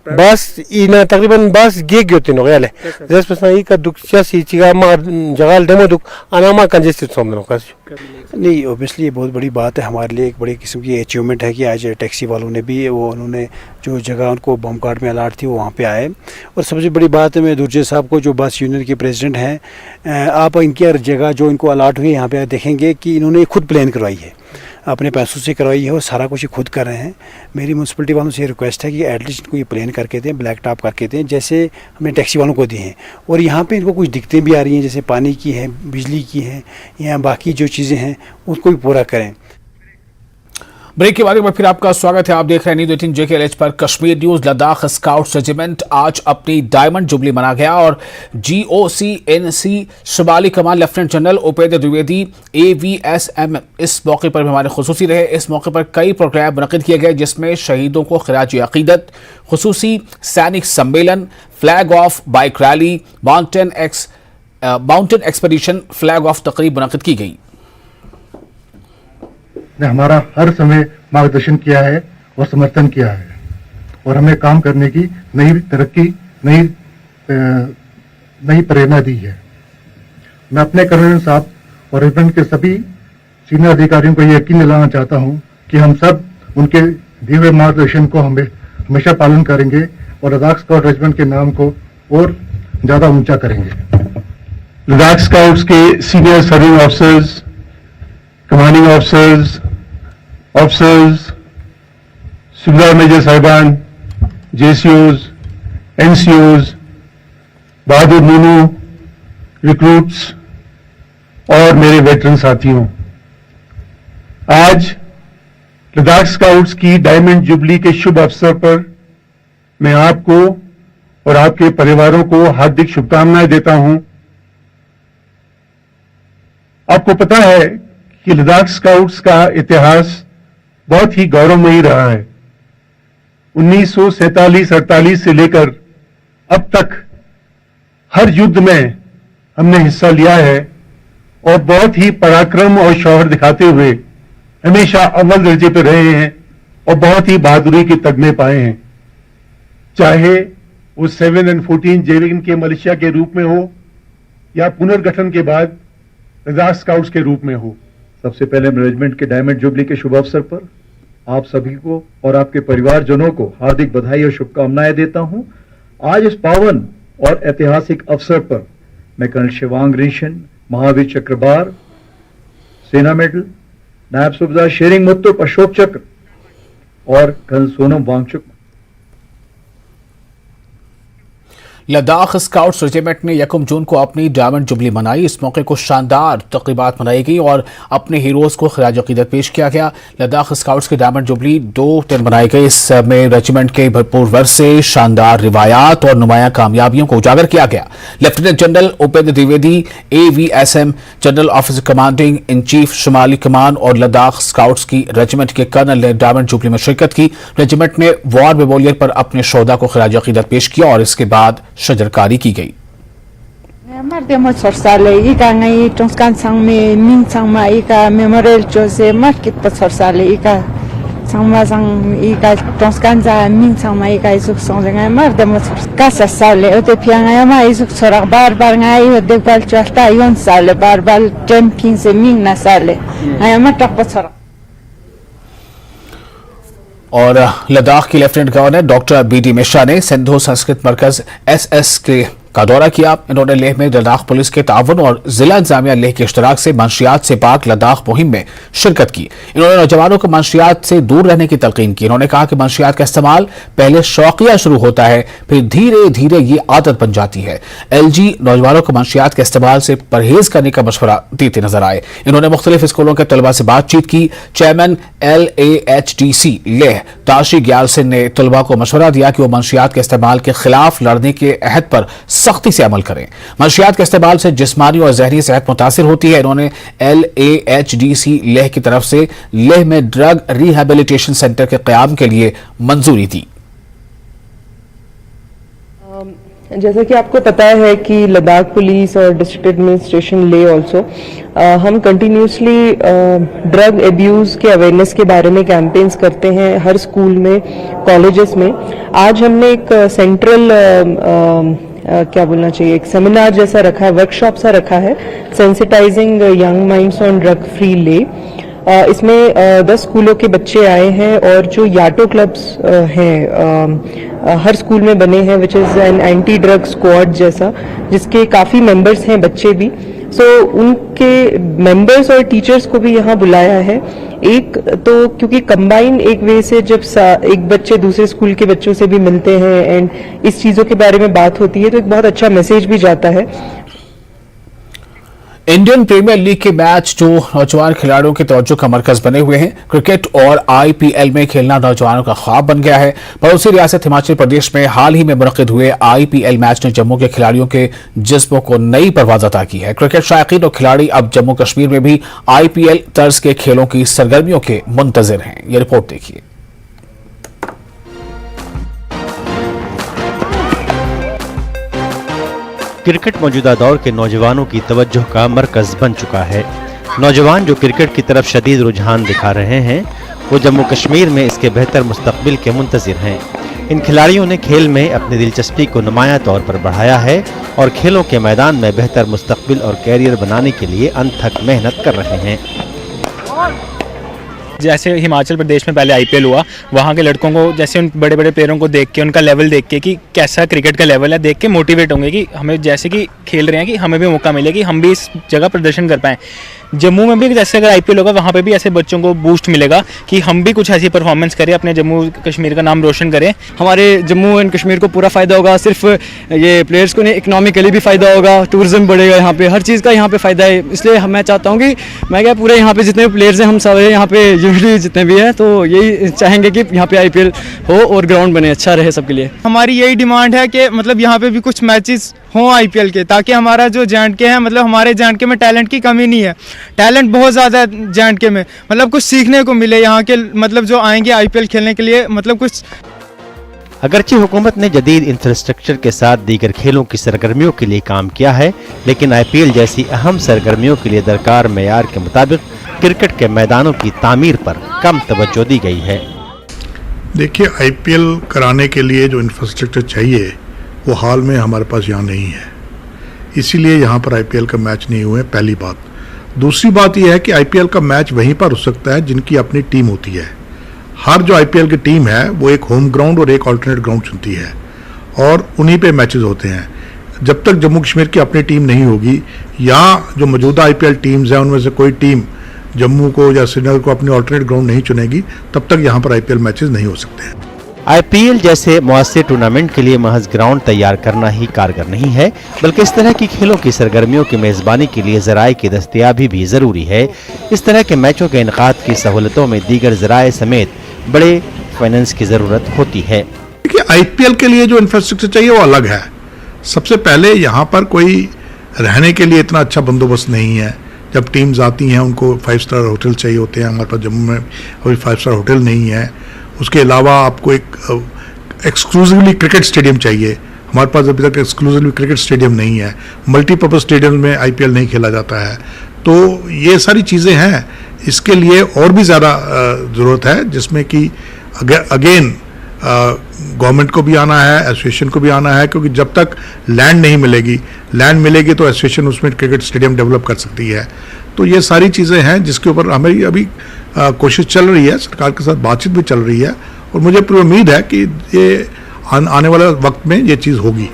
बस इना तकरीबन बस गेग होते नो गयाले जस पसंद ई का दुखचा सी चिगा मा जगल डेमो दुख अनामा कंजेस्टेड सोंग नो कस नहीं, ऑब्वियसली ये बहुत बड़ी बात है हमारे लिए, एक बड़ी किस्म की अचीवमेंट है कि आज टैक्सी वालों ने भी उन्होंने जो जगह उनको बम कार्ड में अलाट थी वो वहाँ पे आए। और सबसे बड़ी बात है मैं दुर्जे साहब को जो बस यूनियन के प्रेसिडेंट हैं, आप इनकी हर जगह जो इनको अलाट हुई यहाँ पे देखेंगे कि इन्होंने खुद प्लान करवाई है, अपने पैसों से करवाई है और सारा कुछ खुद कर रहे हैं। मेरी म्यूनसिपलिटी वालों से ये रिक्वेस्ट है कि एटलीस्ट इनको ये प्लान करके दें, ब्लैक टॉप करके दें जैसे हमने टैक्सी वालों को दिए हैं। और यहाँ पे इनको कुछ दिक्कतें भी आ रही हैं जैसे पानी की है, बिजली की है या बाकी जो चीज़ें हैं उसको भी पूरा करें। ब्रेक के बाद एक बार फिर आपका स्वागत है। आप देख रहे हैं न्यूज़ 18 JKLH पर Kashmir news. Ladakh scouts regiment आज अपनी डायमंड जुबली मना गया और GOCNC शुमाली कमान lieutenant general Upendra Dwivedi AVSM इस मौके पर भी हमारे खुसूसी रहे। इस मौके पर कई प्रोग्राम मुनक्किद किए गए जिसमें शहीदों को खिराज अकीदत, खुसूसी सैनिक सम्मेलन, flag of bike rally, mountain expedition flag of तकरीब मुनक्किद की गई। ने हमारा हर समय मार्गदर्शन किया है और समर्थन किया है और हमें काम करने की नई तरक्की, नई प्रेरणा दी है। मैं अपने कर्नल साहब और रेजिमेंट के सभी सीनियर अधिकारियों को यकीन दिलाना चाहता हूं कि हम सब उनके दिए हुए मार्गदर्शन को हमेशा पालन करेंगे और लद्दाख स्काउट रेजिमेंट के नाम को और ज्यादा ऊंचा करेंगे। लद्दाख स्काउट्स के senior serving officers, commanding officers, subedar major साहिबान, JCOs, NCOs, बहादुर नूनू, रिक्रूट्स और मेरे वेटरन साथियों, आज लद्दाख स्काउट्स की डायमंड जुबली के शुभ अवसर पर मैं आपको और आपके परिवारों को हार्दिक शुभकामनाएं देता हूं। आपको पता है कि लद्दाख स्काउट्स का इतिहास बहुत ही गौरवमयी रहा है। 1947-48 से लेकर अब तक हर युद्ध में हमने हिस्सा लिया है और बहुत ही पराक्रम और शौहर दिखाते हुए हमेशा अव्वल दर्जे पर रहे हैं और बहुत ही बहादुरी के तगमे पाए हैं, चाहे वो 7 और 14 जेविन के मलेशिया के रूप में हो या पुनर्गठन के बाद लद्दाख स्काउट्स के रूप में हो। सबसे पहले मैनेजमेंट के डायमंड जुबली के शुभ अवसर पर आप सभी को और आपके परिवारजनों को हार्दिक बधाई और शुभकामनाएं देता हूं। आज इस पावन और ऐतिहासिक अवसर पर मैं कर्नल शिवांग ऋषिन, महावीर चक्रबार, सेना मेडल, नायब सूबेदार शेरिंग मुत्तुप, अशोक चक्र और colonel Sonam Wangchuk. Ladakh scouts regiment ने 1 जून को अपनी डायमंड जुबली मनाई। इस मौके को शानदार तकरीबात मनाई गई और अपने हीरोज को खिराज अकीदत पेश किया गया। लद्दाख स्काउट्स की डायमंड जुबली 2 दिन मनाई गई। इसमें रेजिमेंट के भरपूर वर्से, शानदार रिवायात और नुमायां कामयाबियों को उजागर किया गया। Lieutenant general Upendra Dwivedi AVSM general officer commanding in chief शुमाली कमान और लद्दाख स्काउट्स की रेजिमेंट के कर्नल ने डायमंड जुबली में शिरकत की। रेजिमेंट ने वॉर मेमोरियल पर अपने शोहदा को खिराज अकीदत पेश किया और इसके बाद शजरकारी की गई। Mardemo sorsale ika ngai tongskan sang me min sang ma ika memorial chose market pa sorsale ika Sama sang ika tonskan za min sama ika isuk song ngai mar de mo casa sale o te pianga ma isuk sorak bar ngai de bal chasta yon sale bar jumping se min na sale ay ma tapasara। और लद्दाख की lieutenant governor doctor BD Mishra ने सिंधु संस्कृत मरकज SSK का दौरा किया। इन्होंने लेह में Ladakh police के ताउन और जिला इंतजामिया लेह के इश्तराक से मंशियात से पाक लद्दाख मुहिम में शिरकत की। इन्होंने नौजवानों को मंशियात से दूर रहने की तलकीन की। इन्होंने कहा कि मंशियात का इस्तेमाल पहले शौकिया शुरू होता है, फिर धीरे धीरे ये आदत बन जाती है। LG नौजवानों को मंशियात के इस्तेमाल से परहेज करने का मशवरा देते नजर आए। इन्होंने मुख्तलिफ स्कूलों के तलबा से बातचीत की। चेयरमैन LAHDC लेह ताशी ग्याल सिंह ने तलबा को मशवरा दिया कि वो मंशियात के इस्तेमाल के खिलाफ लड़ने के अहद पर सख्ती से अमल करें। मंशियात के इस्तेमाल से जिस्मानी और जहनी सेहत मुतासिर होती है। इन्होंने LAHDC लेह की तरफ से लेह में ड्रग रिहेबिलिटेशन सेंटर के क़याम के लिए मंजूरी दी। जैसा कि आपको पता है कि लद्दाख पुलिस और डिस्ट्रिक्ट एडमिनिस्ट्रेशन ले ऑल्सो हम कंटिन्यूसली ड्रग एब्यूज़ के अवेयरनेस के बारे में कैंपेन्स करते हैं हर स्कूल में, कॉलेजेस में। आज हमने एक सेंट्रल क्या बोलना चाहिए, एक सेमिनार जैसा रखा है, वर्कशॉप सा रखा है, sensitising young minds on drug free ले। इसमें 10 स्कूलों के बच्चे आए हैं और जो याटो क्लब्स हैं हर स्कूल में बने हैं, which is an anti drug squad जैसा, जिसके काफ़ी मेंबर्स हैं, बच्चे भी। सो उनके मेंबर्स और टीचर्स को भी यहाँ बुलाया है। एक तो क्योंकि कंबाइन एक वे से जब एक बच्चे दूसरे स्कूल के बच्चों से भी मिलते हैं एंड इस चीज़ों के बारे में बात होती है तो एक बहुत अच्छा मैसेज भी जाता है। इंडियन प्रीमियर लीग के मैच जो नौजवान खिलाड़ियों की तवज्जो का मरकज बने हुए हैं। क्रिकेट और IPL में खेलना नौजवानों का ख्वाब बन गया है। पड़ोसी रियासत हिमाचल प्रदेश में हाल ही में मुनक्किद हुए IPL मैच ने जम्मू के खिलाड़ियों के जिस्मों को नई परवाज़ अता की है। क्रिकेट शायकीन और खिलाड़ी अब जम्मू कश्मीर में भी IPL तर्ज के खेलों की सरगर्मियों के मुंतजिर हैं। ये रिपोर्ट देखिए। क्रिकेट मौजूदा दौर के नौजवानों की तवज्जो का मरकज बन चुका है। नौजवान जो क्रिकेट की तरफ शदीद रुझान दिखा रहे हैं वो जम्मू कश्मीर में इसके बेहतर मुस्तकबिल के मुंतज़िर हैं। इन खिलाड़ियों ने खेल में अपनी दिलचस्पी को नुमायां तौर पर बढ़ाया है और खेलों के मैदान में बेहतर मुस्तकबिल और कैरियर बनाने के लिए अनथक मेहनत कर रहे हैं। जैसे हिमाचल प्रदेश में पहले IPL हुआ, वहाँ के लड़कों को जैसे उन बड़े बड़े प्लेयरों को देख के, उनका लेवल देख के कि कैसा क्रिकेट का लेवल है, देख के मोटिवेट होंगे कि हमें जैसे कि खेल रहे हैं कि हमें भी मौका मिले कि हम भी इस जगह प्रदर्शन कर पाएँ। जम्मू में भी जैसे अगर IPL होगा वहाँ पे भी ऐसे बच्चों को बूस्ट मिलेगा कि हम भी कुछ ऐसी परफॉर्मेंस करें, अपने जम्मू कश्मीर का नाम रोशन करें। हमारे जम्मू एंड कश्मीर को पूरा फ़ायदा होगा, सिर्फ ये प्लेयर्स को नहीं, इकनॉमिकली भी फ़ायदा होगा, टूरिज्म बढ़ेगा, यहाँ पे हर चीज़ का यहाँ पे फ़ायदा है। इसलिए मैं चाहता हूँ कि मैं क्या पूरे यहाँ पे जितने भी प्लेयर्स हैं, हम सब यहाँ पे यूजली जितने भी हैं, तो यही चाहेंगे कि यहाँ पे IPL हो और ग्राउंड बने, अच्छा रहे सबके लिए। हमारी यही डिमांड है कि मतलब यहाँ पे भी कुछ मैचेस हों IPL के, ताकि हमारा जो J&K है, मतलब हमारे J&K में टैलेंट की कमी नहीं है, टैलेंट बहुत ज़्यादा है J&K में, मतलब कुछ सीखने को मिले यहाँ के मतलब जो आएंगे IPL खेलने के लिए, मतलब कुछ। अगरचे हुकूमत ने जदीद इंफ्रास्ट्रक्चर के साथ दीगर खेलों की सरगर्मियों के लिए काम किया है, लेकिन IPL जैसी अहम सरगर्मियों के लिए दरकार मेयार के मुताबिक क्रिकेट के मैदानों की तामीर पर कम तवज्जो दी गई है। देखिए, IPL कराने के लिए जो इंफ्रास्ट्रक्चर चाहिए वो हाल में हमारे पास यहाँ नहीं है, इसीलिए यहाँ पर IPL का मैच नहीं हुए, पहली बात। दूसरी बात यह है कि IPL का मैच वहीं पर हो सकता है जिनकी अपनी टीम होती है। हर जो IPL की टीम है वो एक होम ग्राउंड और एक अल्टरनेट ग्राउंड चुनती है और उन्हीं पे मैचेस होते हैं। जब तक जम्मू कश्मीर की अपनी टीम नहीं होगी या जो मौजूदा IPL टीम्स हैं उनमें से कोई टीम जम्मू को या श्रीनगर को अपनी अल्टरनेट ग्राउंड नहीं चुनेगी, तब तक यहाँ पर IPL मैचेस नहीं हो सकते हैं। IPL जैसे मुआस्सिर टूर्नामेंट के लिए महज ग्राउंड तैयार करना ही कारगर नहीं है, बल्कि इस तरह की खेलों की सरगर्मियों की मेज़बानी के लिए ज़राए की दस्तयाबी भी ज़रूरी है। इस तरह के मैचों के इनकाद की सहूलतों में दीगर ज़राए समेत बड़े फाइनेंस की ज़रूरत होती है। देखिए, IPL के लिए जो इंफ्रास्ट्रक्चर चाहिए वो अलग है। सबसे पहले यहाँ पर कोई रहने के लिए इतना अच्छा बंदोबस्त नहीं है। जब टीम्स आती हैं उनको 5 स्टार होटल चाहिए होते हैं, हमारे पास जम्मू में अभी 5 स्टार होटल नहीं है। उसके अलावा आपको एक एक्सक्लूसिवली क्रिकेट स्टेडियम चाहिए, हमारे पास अभी तक एक्सक्लूसिवली क्रिकेट स्टेडियम नहीं है। मल्टीपर्पज़ स्टेडियम में IPL नहीं खेला जाता है। तो ये सारी चीज़ें हैं, इसके लिए और भी ज़्यादा ज़रूरत है, जिसमें कि अगेन गवर्नमेंट को भी आना है, एसोसिएशन को भी आना है, क्योंकि जब तक लैंड नहीं मिलेगी, लैंड मिलेगी तो एसोसिएशन उसमें क्रिकेट स्टेडियम डेवलप कर सकती है। तो ये सारी चीज़ें हैं जिसके ऊपर हमें अभी कोशिश चल रही है, सरकार के साथ बातचीत भी चल रही है, और मुझे पूरी उम्मीद है कि ये आने वाले वक्त में ये चीज़ होगी।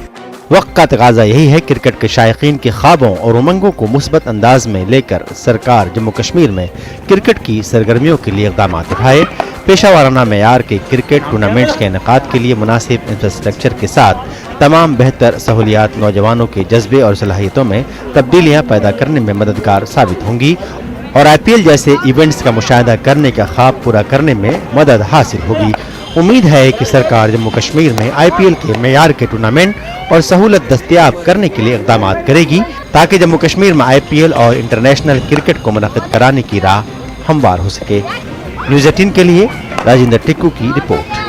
वक्त का तकाजा यही है क्रिकेट के शायकीन के ख्वाबों और उमंगों को मुस्बत अंदाज में लेकर सरकार जम्मू कश्मीर में क्रिकेट की सरगर्मियों के लिए इक़दाम उठाए, पेशा वाराना मेयार के क्रिकेट टूर्नामेंट्स के इनेकाद के लिए मुनासिब इंफ्रास्ट्रक्चर के साथ तमाम बेहतर सहूलियात नौजवानों के जज्बे और सलाहियतों में तब्दीलियाँ पैदा करने में मददगार साबित होंगी और IPL जैसे इवेंट्स का मुशाहिदा करने का ख्वाब पूरा करने में मदद हासिल होगी। उम्मीद है कि सरकार जम्मू कश्मीर में IPL के मेयार के टूर्नामेंट और सहूलत दस्तयाब करने के लिए इक़दाम करेगी, ताकि जम्मू कश्मीर में IPL और इंटरनेशनल क्रिकेट को मुनक़िद कराने की राह हमवार हो सके। न्यूज़ 18 के लिए राजेंद्र टिक्कू की रिपोर्ट।